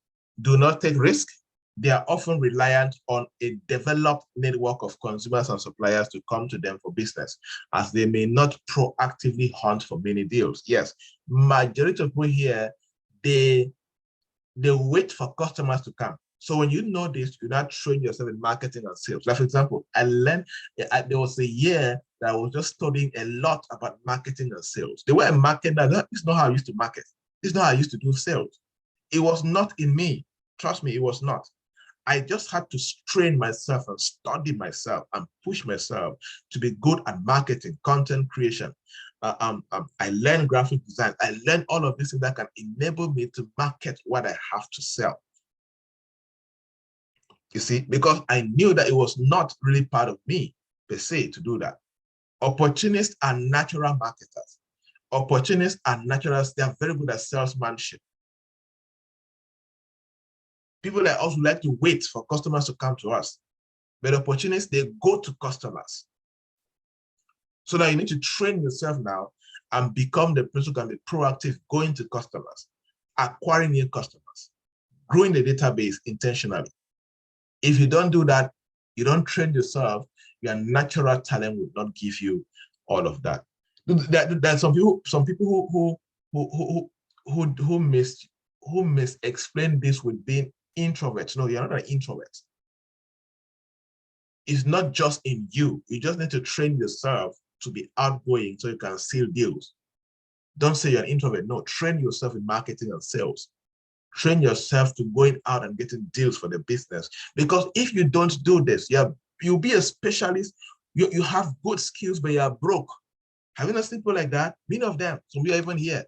do not take risk, they are often reliant on a developed network of consumers and suppliers to come to them for business, as they may not proactively hunt for many deals. Yes, majority of people here, they wait for customers to come. So when you know this, you not train yourself in marketing and sales. Like, for example, I learned, there was a year that I was just studying a lot about marketing and sales. The way I market now, it's not how I used to market. It's not how I used to do sales. It was not in me. Trust me, it was not. I just had to strain myself and study myself and push myself to be good at marketing, content creation. I learned graphic design. I learned all of this that can enable me to market what I have to sell. You see, because I knew that it was not really part of me per se to do that. Opportunists are natural marketers. Opportunists are naturals. They are very good at salesmanship. People like us who like to wait for customers to come to us. But opportunists, they go to customers. So now you need to train yourself now and become the person who can be proactive, going to customers, acquiring new customers, growing the database intentionally. If you don't do that, you don't train yourself, your natural talent will not give you all of that. There are some people who explain this with being introverts. No, you're not an introvert. It's not just in you. You just need to train yourself to be outgoing so you can seal deals. Don't say you're an introvert. No, train yourself in marketing and sales. Train yourself to going out and getting deals for the business. Because if you don't do this, you'll be a specialist. You have good skills, but you're broke. Have you not seen people like that? Many of them, some we are even here.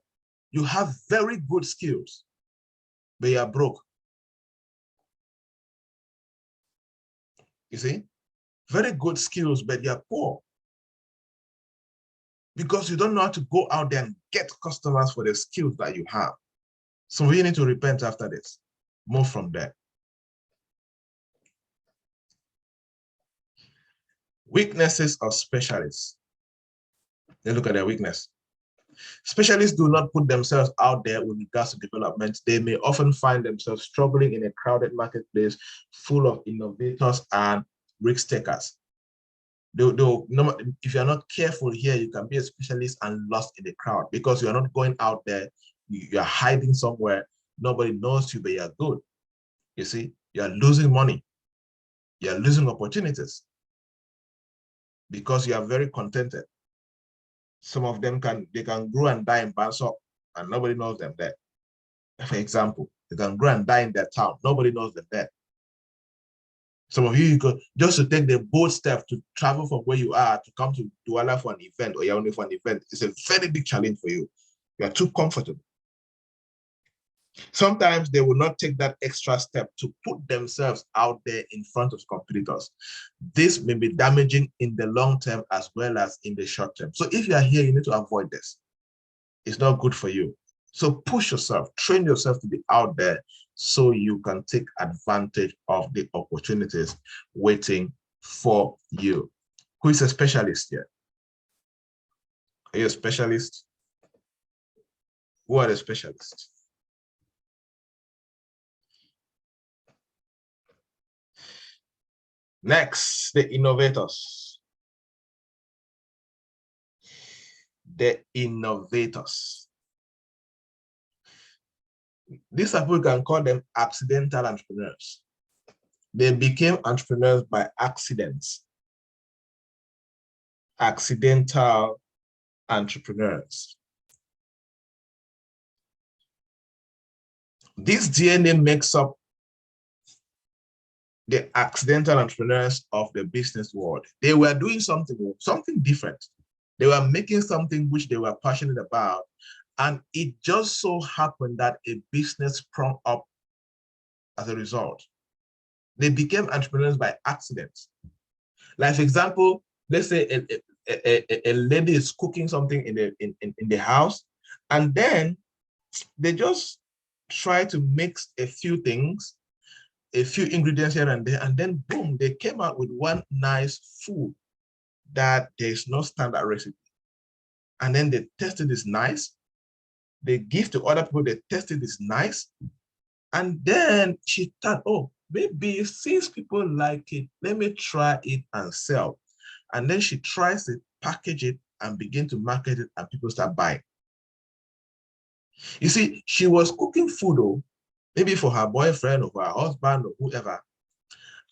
You have very good skills, but you're broke. You see? Very good skills, but you're poor. Because you don't know how to go out there and get customers for the skills that you have. So we need to repent after this. Move from there. Weaknesses of specialists. They look at their weakness. Specialists do not put themselves out there with regards to development. They may often find themselves struggling in a crowded marketplace full of innovators and risk takers. If you're not careful here, you can be a specialist and lost in the crowd because you're not going out there. You're hiding somewhere. Nobody knows you, but you're good. You see, you're losing money. You're losing opportunities because you are very contented. Some of them can grow and die in Bansop and nobody knows them there. For example, they can grow and die in their town. Nobody knows them there. Some of you could just to take the bold step to travel from where you are to come to Douala for an event or Yaoundé for an event. It's a very big challenge for you. You are too comfortable. Sometimes they will not take that extra step to put themselves out there in front of competitors. This may be damaging in the long term as well as in the short term. So if you are here, you need to avoid this. It's not good for you. So push yourself, train yourself to be out there so you can take advantage of the opportunities waiting for you. Who is a specialist here? Are you a specialist? Who are the specialists? Next, the innovators. The innovators. These people, we can call them accidental entrepreneurs. They became entrepreneurs by accidents. Accidental entrepreneurs. This DNA makes up the accidental entrepreneurs of the business world. They were doing something different. They were making something which they were passionate about. And it just so happened that a business sprung up as a result. They became entrepreneurs by accident. Like, for example, let's say a lady is cooking something in the house, and then they just try to mix a few things, a few ingredients here and there, and then boom, they came out with one nice food that there's no standard recipe. And then they tested this nice. They give to other people, they tested this nice. And then she thought, oh, maybe since people like it, let me try it and sell. And then she tries to package it and begin to market it, and people start buying. You see, she was cooking food, oh, maybe for her boyfriend or for her husband or whoever.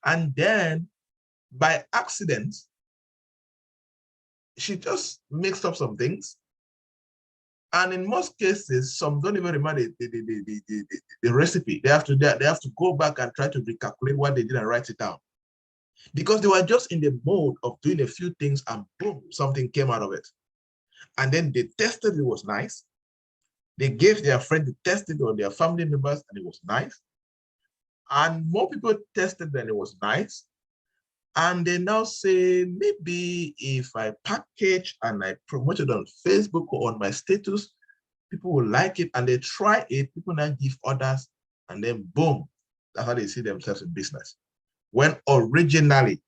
And then by accident, she just mixed up some things. And in most cases, some don't even remember the recipe. They have to go back and try to recalculate what they did and write it down. Because they were just in the mode of doing a few things and boom, something came out of it. And then they tested, it was nice. They gave their friend to test it or their family members and it was nice. And more people tested and it was nice. And they now say, maybe if I package and I promote it on Facebook or on my status, people will like it and they try it, people now give orders, and then boom, that's how they see themselves in business. When originally,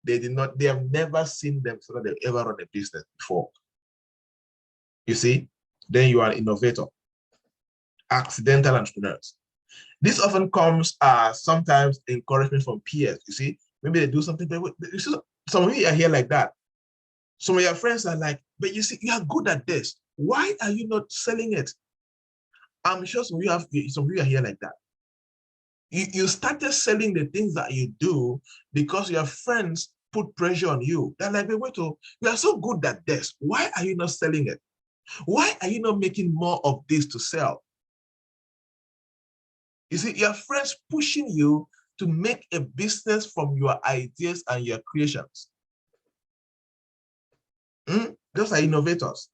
they have never seen themselves, they've ever run a business before. You see, then you are an innovator, accidental entrepreneurs. This often comes as sometimes encouragement from peers. You see, maybe they do something, but you see, some of you are here like that. Some of your friends are like, but you see, you are good at this. Why are you not selling it? I'm sure some of you are here like that. You started selling the things that you do because your friends put pressure on you. They're like, wait, you are so good at this. Why are you not selling it? Why are you not making more of this to sell? You see, your friends pushing you to make a business from your ideas and your creations. Those are innovators.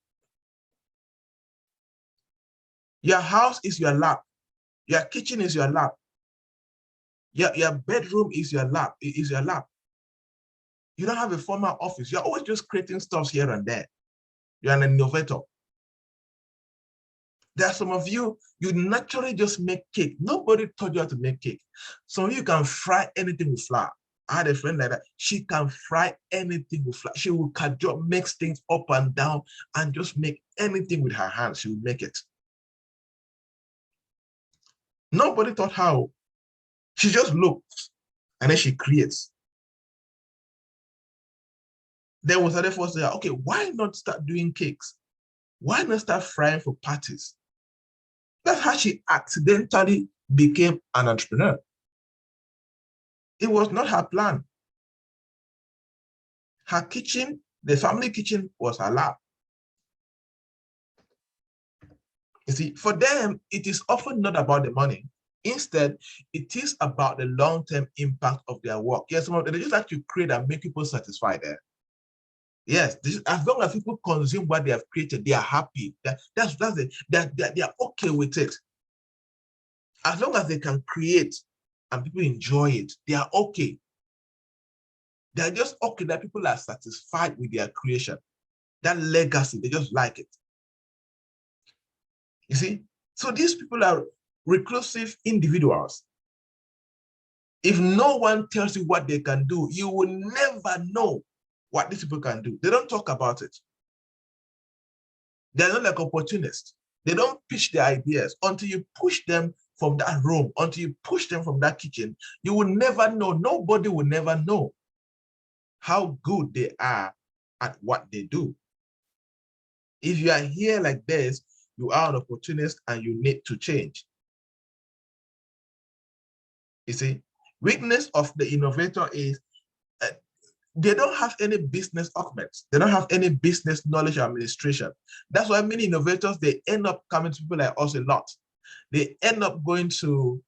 Your house is your lab. Your kitchen is your lab. Your bedroom is your lab. You don't have a formal office. You're always just creating stuff here and there. You're an innovator. There are some of you, you naturally just make cake. Nobody taught you how to make cake. Some of you can fry anything with flour. I had a friend like that. She can fry anything with flour. She will just mix things up and down and just make anything with her hands. She will make it. Nobody taught how. She just looks and then she creates. Then we started for say, okay, why not start doing cakes? Why not start frying for parties? That's how she accidentally became an entrepreneur. It was not her plan. Her kitchen, the family kitchen, was her lab. You see, for them, it is often not about the money. Instead, it is about the long-term impact of their work. Yes, they just like to create and make people satisfied there. Yes, as long as people consume what they have created, they are happy. That's it. They are okay with it. As long as they can create and people enjoy it, they are okay. They are just okay that people are satisfied with their creation. That legacy, they just like it. You see? So these people are reclusive individuals. If no one tells you what they can do, you will never know what these people can do. They don't talk about it. They're not like opportunists. They don't pitch their ideas until you push them from that room, until you push them from that kitchen. You will never know. Nobody will never know how good they are at what they do. If you are here like this, you are an opportunist and you need to change. You see, weakness of the innovator is they don't have any business acumen. They don't have any business knowledge or administration. That's why many innovators, they end up coming to people like us a lot. They end up going to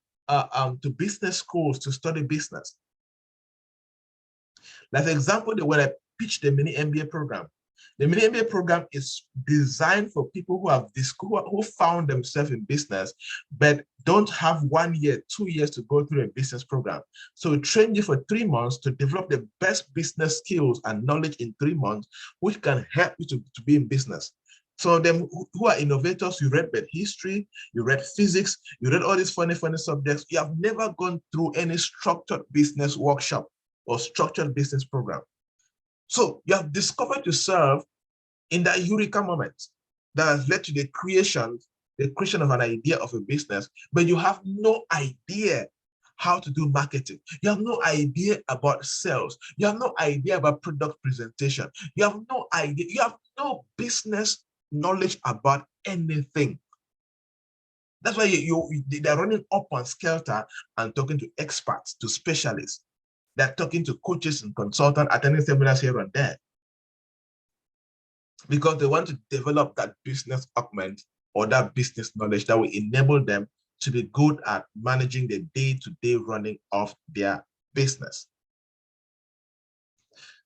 business schools to study business. Like for example, when I pitched the mini MBA program, the mini MBA program is designed for people who have who found themselves in business, but don't have 1 year, 2 years to go through a business program. So we train you for 3 months to develop the best business skills and knowledge in 3 months, which can help you to be in business. So them who are innovators, you read history, you read physics, you read all these funny subjects. You have never gone through any structured business workshop or structured business program. So you have discovered yourself in that eureka moment that has led to the creation of an idea of a business, but you have no idea how to do marketing. You have no idea about sales. You have no idea about product presentation. You have no idea. You have no business knowledge about anything. That's why they're running up on skelter and talking to experts, to specialists. They're talking to coaches and consultants, attending seminars here and there, because they want to develop that business acumen or that business knowledge that will enable them to be good at managing the day-to-day running of their business.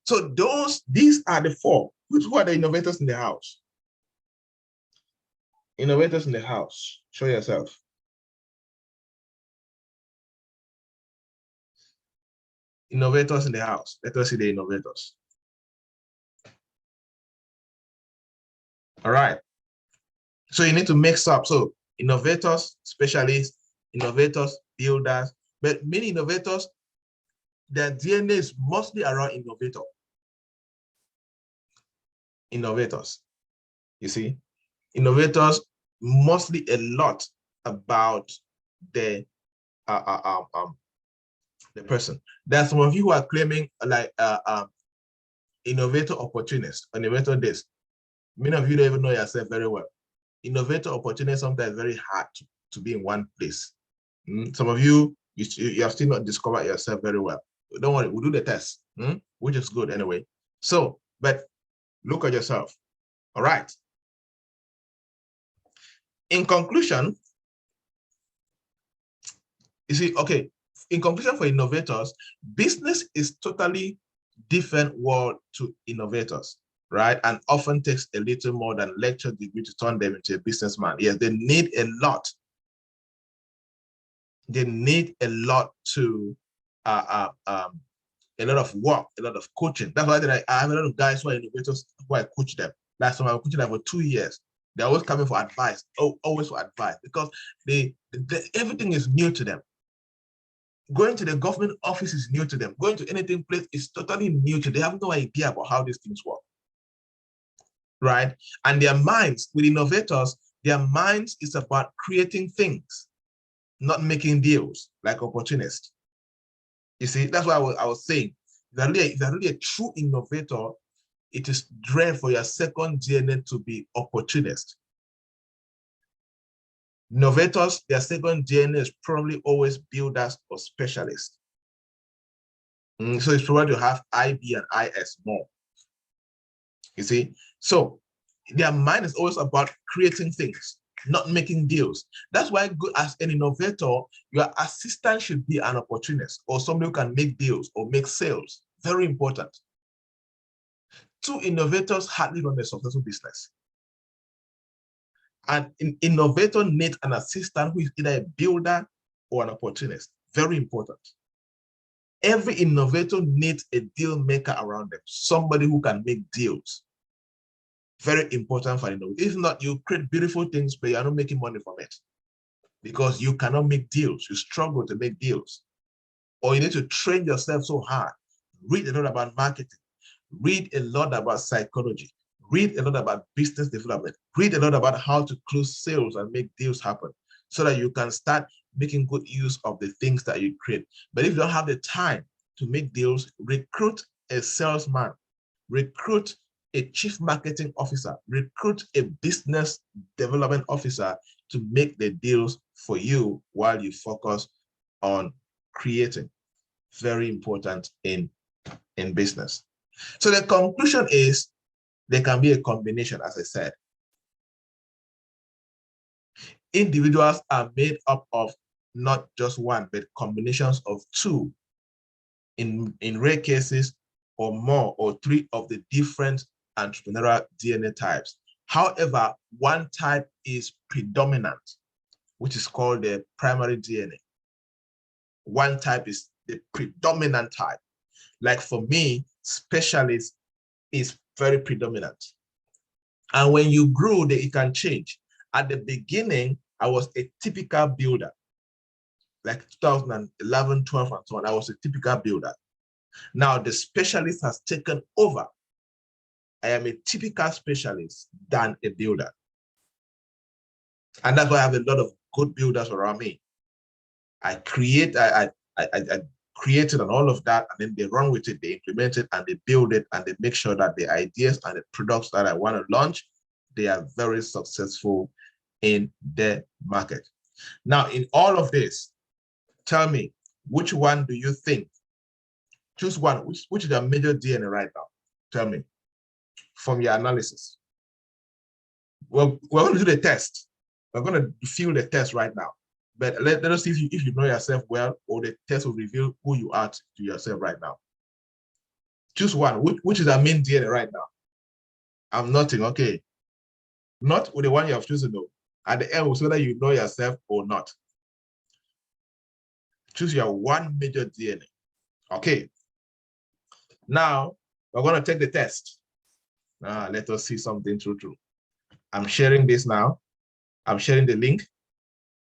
So these are the four. Who are the innovators in the house? Innovators in the house. Show yourself. Innovators in the house. Let us see the innovators. All right. So you need to mix up. So innovators, specialists, innovators, builders, but many innovators, their DNA is mostly around innovator. Innovators, you see, innovators mostly a lot about the person. There are some of you who are claiming like innovator opportunist, innovator this. Many of you don't even know yourself very well. Innovator opportunist sometimes very hard to be in one place. Some of you have still not discovered yourself very well. Don't worry, we'll do the test, which is good anyway. So, but look at yourself. All right. In conclusion, you see, okay, in conclusion for innovators, business is totally different world to innovators, right? And often takes a little more than lecture degree to turn them into a businessman. Yes, they need a lot. They need a lot to, a lot of work, a lot of coaching. That's why I have a lot of guys who are innovators who I coach them. Last time I coached them for 2 years. They're always coming for advice, always for advice, because everything is new to them. Going to the government office is new to them. Going to anything place is totally new to them. They have no idea about how these things work, right? And their minds, with innovators, their minds is about creating things, not making deals like opportunists. You see, that's why I was saying, if you're really a true innovator, it is rare for your second DNA to be opportunist. Innovators, their second DNA is probably always builders or specialists. So it's probably to have IB and IS more. You see, so their mind is always about creating things, not making deals. That's why, good as an innovator, your assistant should be an opportunist or somebody who can make deals or make sales. Very important. Two innovators hardly run a successful business. An innovator needs an assistant who is either a builder or an opportunist. Very important. Every innovator needs a deal maker around them, somebody who can make deals. Very important for innovators. If not, you create beautiful things, but you're not making money from it because you cannot make deals. You struggle to make deals. Or you need to train yourself so hard. Read a lot about marketing. Read a lot about psychology. Read a lot about business development. Read a lot about how to close sales and make deals happen so that you can start making good use of the things that you create. But if you don't have the time to make deals, recruit a salesman, recruit a chief marketing officer, recruit a business development officer to make the deals for you while you focus on creating. Very important in business. So the conclusion is there can be a combination, as I said. Individuals are made up of not just one, but combinations of two, in rare cases, or more, or three of the different entrepreneurial DNA types. However, one type is predominant, which is called the primary DNA. One type is the predominant type. Like for me, specialist is very predominant. And when you grow, it can change. At the beginning, I was a typical builder. Like 2011, 12, and so on, I was a typical builder. Now the specialist has taken over. I am a typical specialist than a builder. And that's why I have a lot of good builders around me. I created and all of that, and then they run with it, they implement it, and they build it, and they make sure that the ideas and the products that I want to launch, they are very successful in the market. Now, in all of this, tell me, which one do you think? Choose one. Which is the major DNA right now? Tell me, from your analysis. Well, we're going to do the test. We're going to fill the test right now. But let us see if you know yourself well, or the test will reveal who you are to yourself right now. Choose one. Which is the main DNA right now? I'm nothing. Okay. Not with the one you have chosen, though. At the end, whether you know yourself or not. Choose your one major DNA. Okay. Now, we're going to take the test. Let us see something true. I'm sharing this now. I'm sharing the link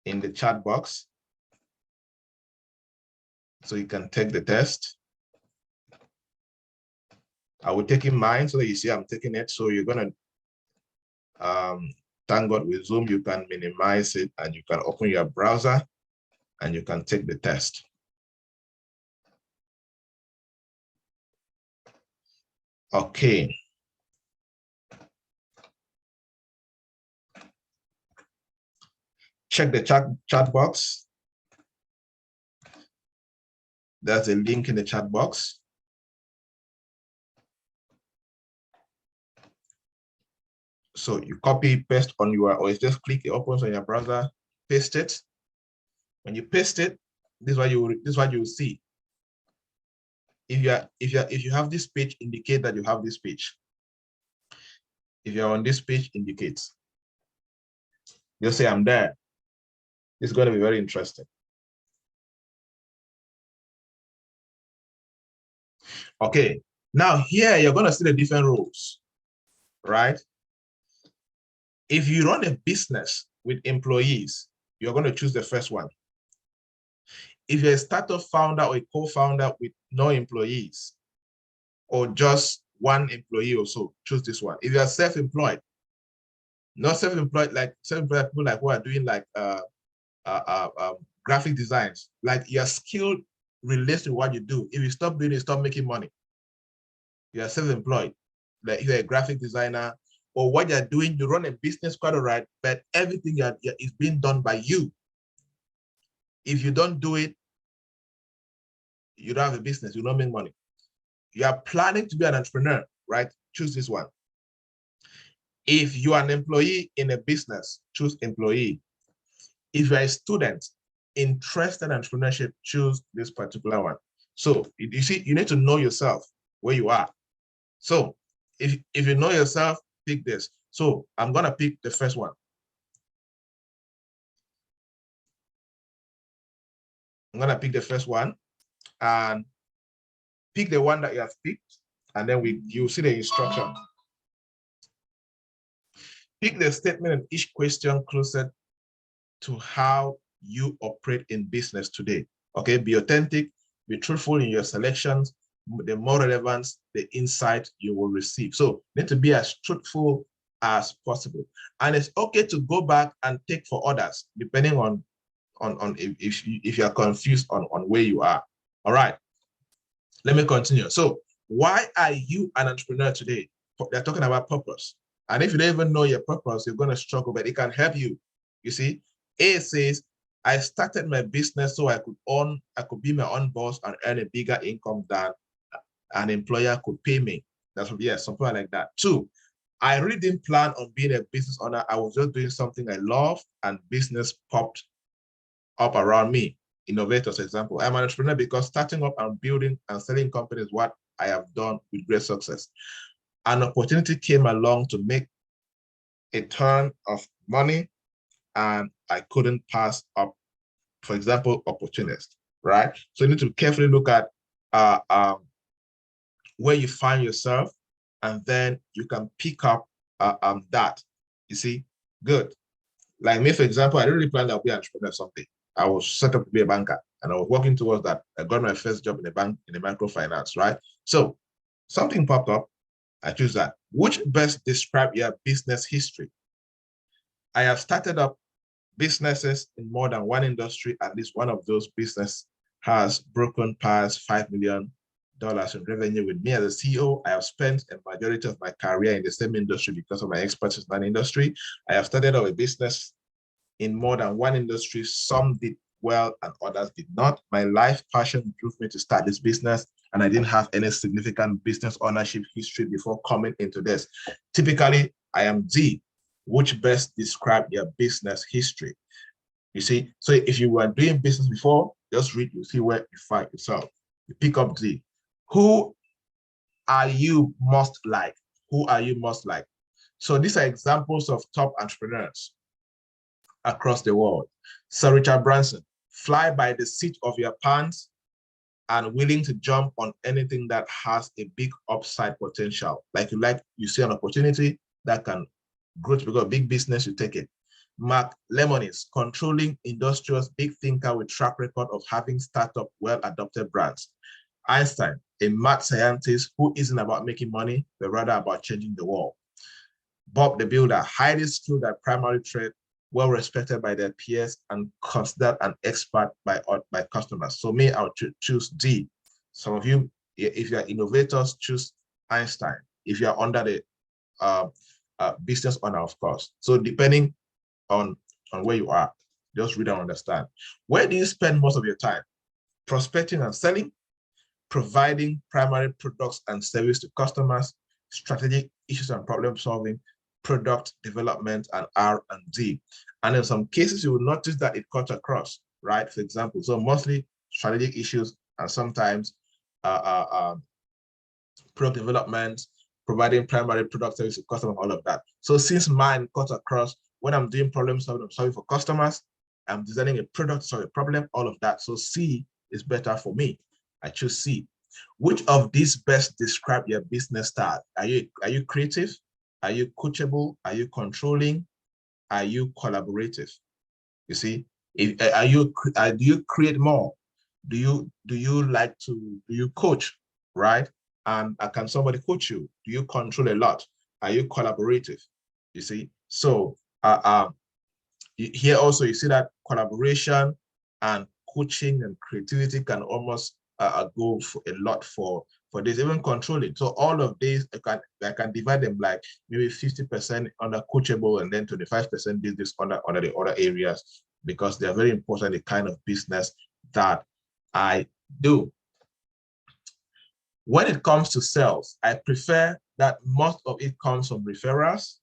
in the chat box, so you can take the test. I will take in mine so that you see I'm taking it. So you're going to, thank God with Zoom, you can minimize it and you can open your browser and you can take the test. Okay. Check the chat box. There's a link in the chat box. So you copy, paste on your, or just click, it opens on your browser, paste it. When you paste it, this is what you will see. If you have this page, indicate that you have this page. If you're on this page, indicates. Just say I'm there. It's going to be very interesting. Okay, now here you're going to see the different roles, right? If you run a business with employees, you're going to choose the first one. If you're a startup founder or a co-founder with no employees, or just one employee or so, choose this one. If you're self-employed, not self-employed, like self-employed people like who are doing like graphic designs, like your skill relates to what you do. If you stop doing it, stop making money. You're self-employed. Like if you're a graphic designer or what you're doing, you run a business quite all right, but everything is being done by you. If you don't do it, you don't have a business, you don't make money. You are planning to be an entrepreneur, right? Choose this one. If you are an employee in a business, choose employee. If you're a student interested in entrepreneurship, choose this particular one. So you see, you need to know yourself where you are. So if you know yourself, pick this. So I'm gonna pick the first one. I'm gonna pick the first one and pick the one that you have picked, and then you'll see the instruction. Pick the statement in each question closer to how you operate in business today. Okay, be authentic, be truthful in your selections, the more relevance, the insight you will receive. So you need to be as truthful as possible. And it's okay to go back and take for others, depending on if you're confused on where you are. All right, let me continue. So why are you an entrepreneur today? They're talking about purpose. And if you don't even know your purpose, you're going to struggle, but it can help you. You see, A says, I started my business so I could be my own boss and earn a bigger income than an employer could pay me. That's what, yeah, something like that. 2, I really didn't plan on being a business owner. I was just doing something I love, and business popped up around me. Innovators, for example. I'm an entrepreneur because starting up and building and selling companies is what I have done with great success. An opportunity came along to make a ton of money, and I couldn't pass up, for example, opportunities, right? So you need to carefully look at where you find yourself, and then you can pick up that. You see, good. Like me, for example, I didn't really plan to be an entrepreneur someday. I was set up to be a banker, and I was working towards that. I got my first job in a bank, in a microfinance, right? So something popped up. I choose that. Which best describe your business history? I have started up businesses in more than one industry. At least one of those business has broken past $5 million in revenue with me as a CEO. I have spent a majority of my career in the same industry because of my expertise in that industry. I have started up a business in more than one industry. Some did well and others did not. My life passion drove me to start this business, and I didn't have any significant business ownership history before coming into this. Typically, I am D, which best describe your business history. You see, so if you were doing business before, just read, you see where you find yourself. You pick up D. Who are you most like? Who are you most like? So these are examples of top entrepreneurs across the world. Sir Richard Branson, fly by the seat of your pants and willing to jump on anything that has a big upside potential. Like you see an opportunity that can grow to become a big business, you take it. Mark Lemonis, controlling industrials, big thinker with track record of having startup well-adopted brands. Einstein, a mad scientist who isn't about making money, but rather about changing the world. Bob the Builder, highly skilled at primary trade, well respected by their peers and considered an expert by customers. So me, I'll choose D. Some of you, if you're innovators, choose Einstein. If you're under the business owner, of course. So depending on where you are, just read and understand. Where do you spend most of your time? Prospecting and selling, providing primary products and service to customers, strategic issues and problem solving, product development, and R&D. And in some cases, you will notice that it cuts across, right? For example, so mostly strategic issues and sometimes product development, providing primary product service to customers, all of that. So since mine cuts across, when I'm doing problem solving, I'm solving for customers, I'm designing a product, solve a problem, all of that. So C is better for me. I choose C. Which of these best describe your business style? Are you creative? Are you coachable? Are you controlling? Are you collaborative? You see, do you create more? Do you coach, right? And can somebody coach you? Do you control a lot? Are you collaborative? You see, so here also you see that collaboration and coaching and creativity can almost go for a lot for this, even controlling. So all of these I can divide them like maybe 50% under coachable and then 25% this under the other areas, because they're very important, the kind of business that I do. When it comes to sales, I prefer that most of it comes from referrals,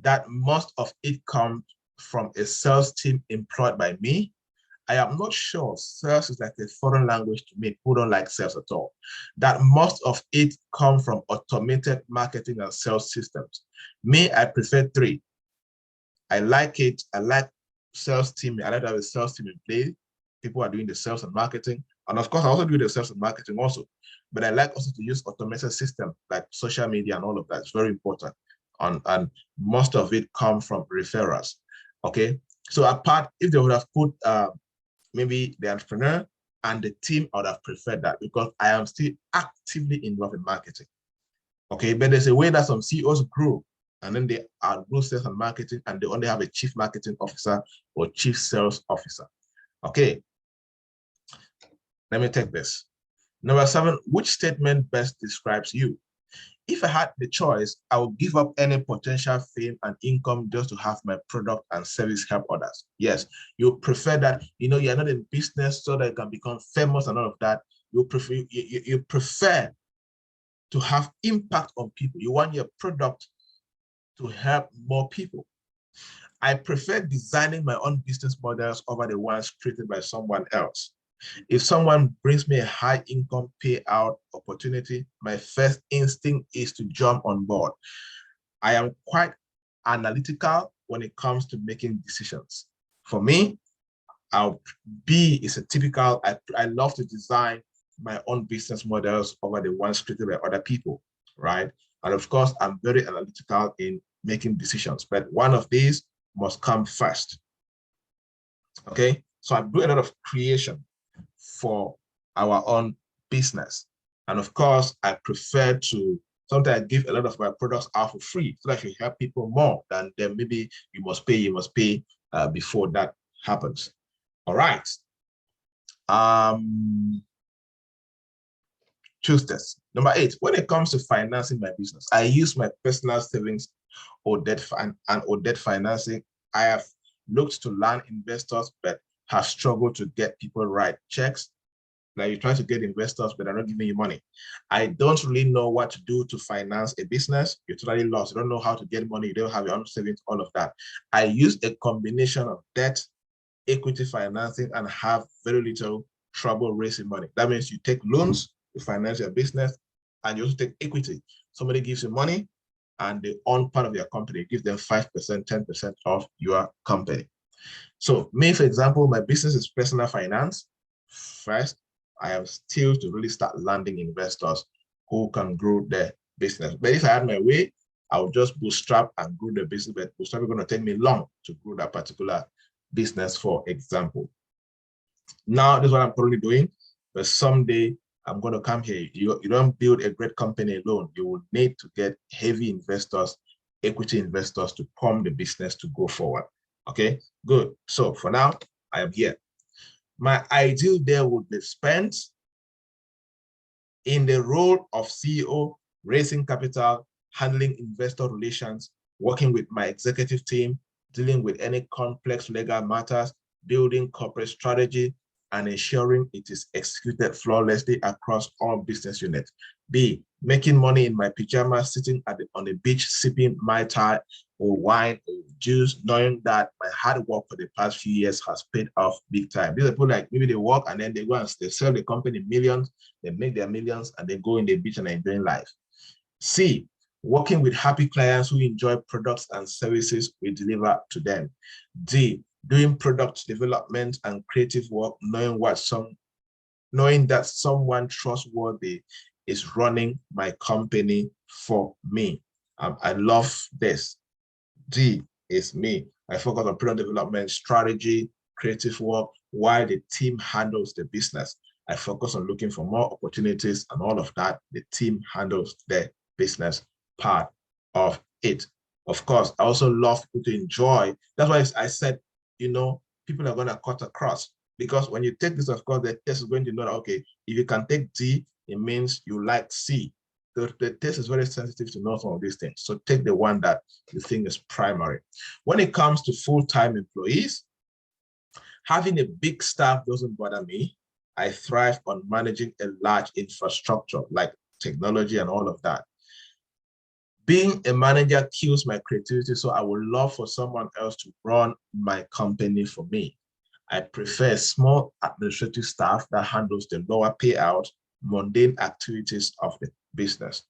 that most of it comes from a sales team employed by me. I am not sure sales is like a foreign language to me who don't like sales at all. That most of it comes from automated marketing and sales systems. Me, I prefer three. I like it. I like sales team. I like to have a sales team in play. People are doing the sales and marketing. And of course, I also do the sales and marketing also. But I like also to use automated system like social media and all of that. It's very important. And most of it comes from referrals. Okay. So apart, if they would have put maybe the entrepreneur and the team, I would have preferred that, because I am still actively involved in marketing. Okay. But there's a way that some CEOs grow, and then they outgrow sales and marketing, and they only have a chief marketing officer or chief sales officer. Okay. Let me take this. Number 7, which statement best describes you? If I had the choice, I would give up any potential fame and income just to have my product and service help others. Yes, you prefer that, you're not in business so that you can become famous and all of that. You prefer to have impact on people. You want your product to help more people. I prefer designing my own business models over the ones created by someone else. If someone brings me a high income payout opportunity, my first instinct is to jump on board. I am quite analytical when it comes to making decisions. For me, B is a typical, I love to design my own business models over the ones created by other people, right? And of course, I'm very analytical in making decisions, but one of these must come first. Okay, so I do a lot of creation for our own business. And of course, I prefer to sometimes give a lot of my products out for free so that I can help people more than then maybe you must pay before that happens. All right. Choose this. Number 8, when it comes to financing my business, I use my personal savings or debt financing. I have looked to land investors, but have struggled to get people write checks. Like you try to get investors, but they're not giving you money. I don't really know what to do to finance a business. You're totally lost. You don't know how to get money. You don't have your own savings, all of that. I use a combination of debt, equity financing, and have very little trouble raising money. That means you take loans to finance your business, and you also take equity. Somebody gives you money, and they own part of your company. Give them 5%, 10% of your company. So me, for example, my business is personal finance. First, I am still to really start landing investors who can grow their business. But if I had my way, I would just bootstrap and grow the business, but bootstrap is going to take me long to grow that particular business, for example. Now, this is what I'm currently doing, but someday I'm going to come here. You don't build a great company alone. You will need to get heavy investors, equity investors to pump the business to go forward. Okay, good. So for now, I am here. My ideal day would be spent in the role of CEO, raising capital, handling investor relations, working with my executive team, dealing with any complex legal matters, building corporate strategy, and ensuring it is executed flawlessly across all business units. B, making money in my pajamas, sitting on the beach, sipping Mai Tai or wine or juice, knowing that my hard work for the past few years has paid off big time. These are people like maybe they work and then they go and they sell the company millions, they make their millions, and they go in the beach and enjoy life. C, working with happy clients who enjoy products and services we deliver to them. D, doing product development and creative work, knowing that someone trustworthy is running my company for me. I love this. D is me. I focus on product development, strategy, creative work, while the team handles the business. I focus on looking for more opportunities and all of that. The team handles the business part of it. Of course, I also love people to enjoy. That's why I said, people are going to cut across, because when you take this, of course, the test is going to know that, okay, if you can take D, it means you like C. The test is very sensitive to know some of these things. So take the one that you think is primary. When it comes to full-time employees, having a big staff doesn't bother me. I thrive on managing a large infrastructure like technology and all of that. Being a manager kills my creativity, so I would love for someone else to run my company for me. I prefer a small administrative staff that handles the lower payout, mundane activities of the business.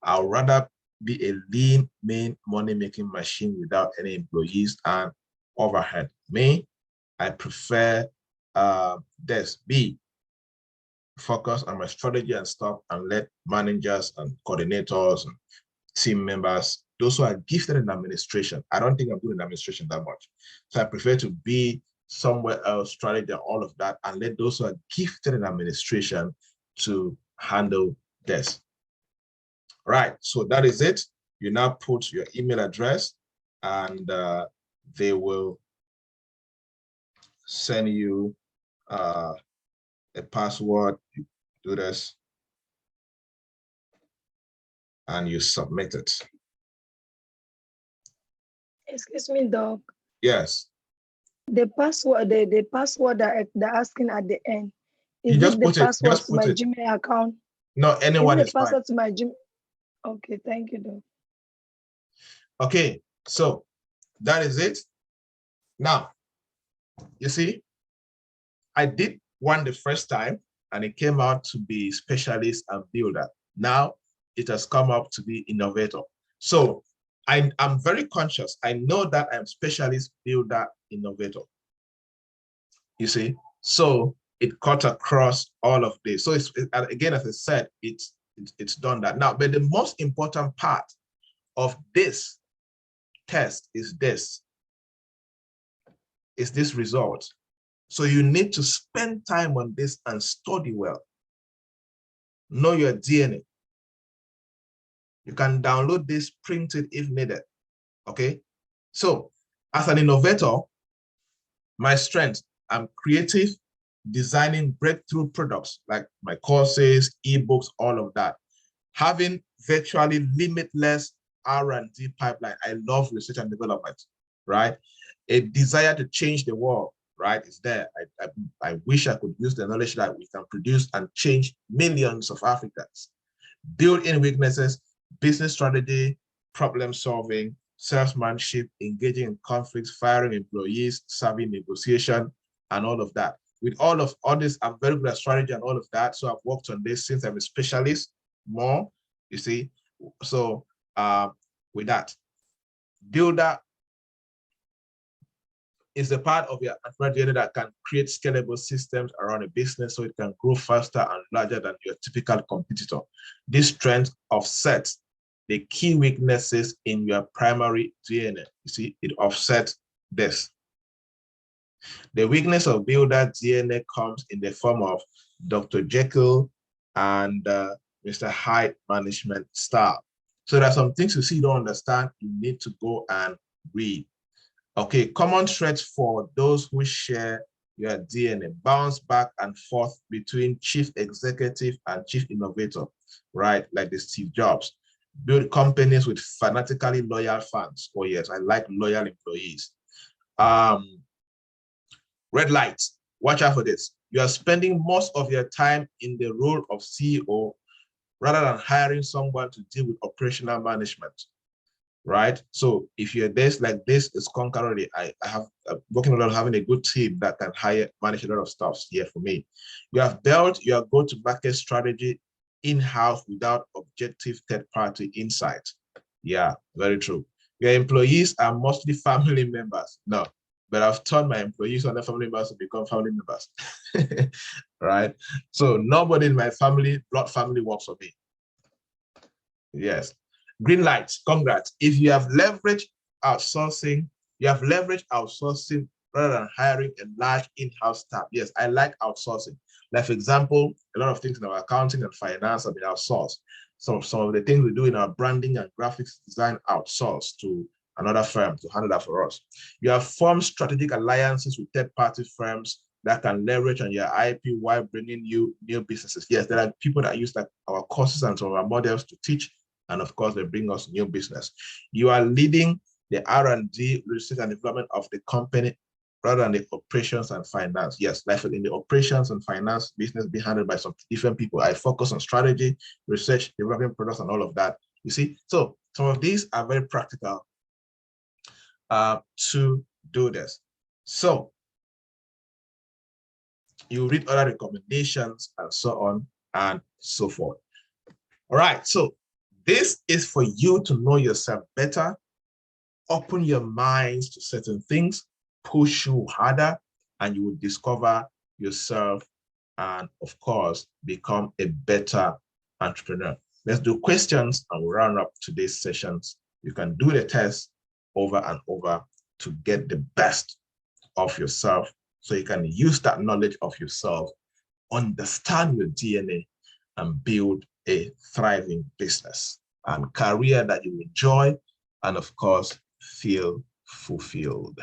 I'd rather be a lean, main money-making machine without any employees and overhead. Me, I prefer this. B, focus on my strategy and stuff and let managers and coordinators and team members, those who are gifted in administration. I don't think I'm good in administration that much. So I prefer to be somewhere else, strategy and all of that, and let those who are gifted in administration to handle this. Right, so that is it. You now put your email address and they will send you a password. You do this and you submit it. Excuse me, Doc. Yes. The password, the password that they're asking at the end, You is just it the put it, password just to put my it. Gmail account? No, anyone Is is it the fine. password to my Gmail? Okay, thank you, Doc. Okay, so that is it. Now, you see, I did one the first time and it came out to be specialist and builder. Now it has come up to be innovator. So I'm very conscious. I know that I'm specialist, builder, innovator. You see, so it cut across all of this. So it's, again, as I said, it's done that. Now, but the most important part of this test is this result. So you need to spend time on this and study well. Know your DNA. You can download this, print it if needed. Okay. So as an innovator, my strength, I'm creative, designing breakthrough products like my courses, ebooks, all of that. Having virtually limitless R&D pipeline. I love research and development, right? A desire to change the world, right? Is there. I wish I could use the knowledge that we can produce and change millions of Africans. Built-in weaknesses, business strategy, problem solving, salesmanship, engaging in conflicts, firing employees, serving negotiation, and all of that. With all this, I'm very good at strategy and all of that. So I've worked on this since I'm a specialist more, you see. So with that, builder is the part of your entrepreneurial that can create scalable systems around a business so it can grow faster and larger than your typical competitor. This strength offsets the key weaknesses in your primary DNA. You see, it offsets this. The weakness of builder DNA comes in the form of Dr. Jekyll and Mr. Hyde management style. So there are some things you see you don't understand, you need to go and read. Okay, common threads for those who share your DNA, bounce back and forth between chief executive and chief innovator, right? Like the Steve Jobs. Build companies with fanatically loyal fans. Oh yes, I like loyal employees. Red lights, watch out for this. You are spending most of your time in the role of CEO rather than hiring someone to deal with operational management. Right? So if you're this like this is concurrently, I have working on having a good team that can manage a lot of stuff here for me. You have built your go-to-market strategy in-house without objective third-party insight. Yeah, very true. Your employees are mostly family members. No, but I've turned my employees and their family members to become family members. Right? So nobody in my family, blood family works for me. Yes. Green lights, congrats. If you have leveraged outsourcing, rather rather than hiring a large in-house staff. Yes, I like outsourcing. Like, for example, a lot of things in our accounting and finance have been outsourced. Some of the things we do in our branding and graphics design outsourced to another firm to handle that for us. You have formed strategic alliances with third-party firms that can leverage on your IP while bringing you new businesses. Yes, there are people that use like our courses and some of our models to teach, and of course, they bring us new business. You are leading the R&D, research and development of the company rather than the operations and finance. Yes, like in the operations and finance business being handled by some different people. I focus on strategy, research, developing products, and all of that. You see, so some of these are very practical to do this. So you read other recommendations and so on and so forth. All right, so this is for you to know yourself better, open your minds to certain things, push you harder, and you will discover yourself and, of course, become a better entrepreneur. Let's do questions and we'll round up today's sessions. You can do the test over and over to get the best of yourself so you can use that knowledge of yourself, understand your DNA, and build a thriving business and career that you enjoy and, of course, feel fulfilled.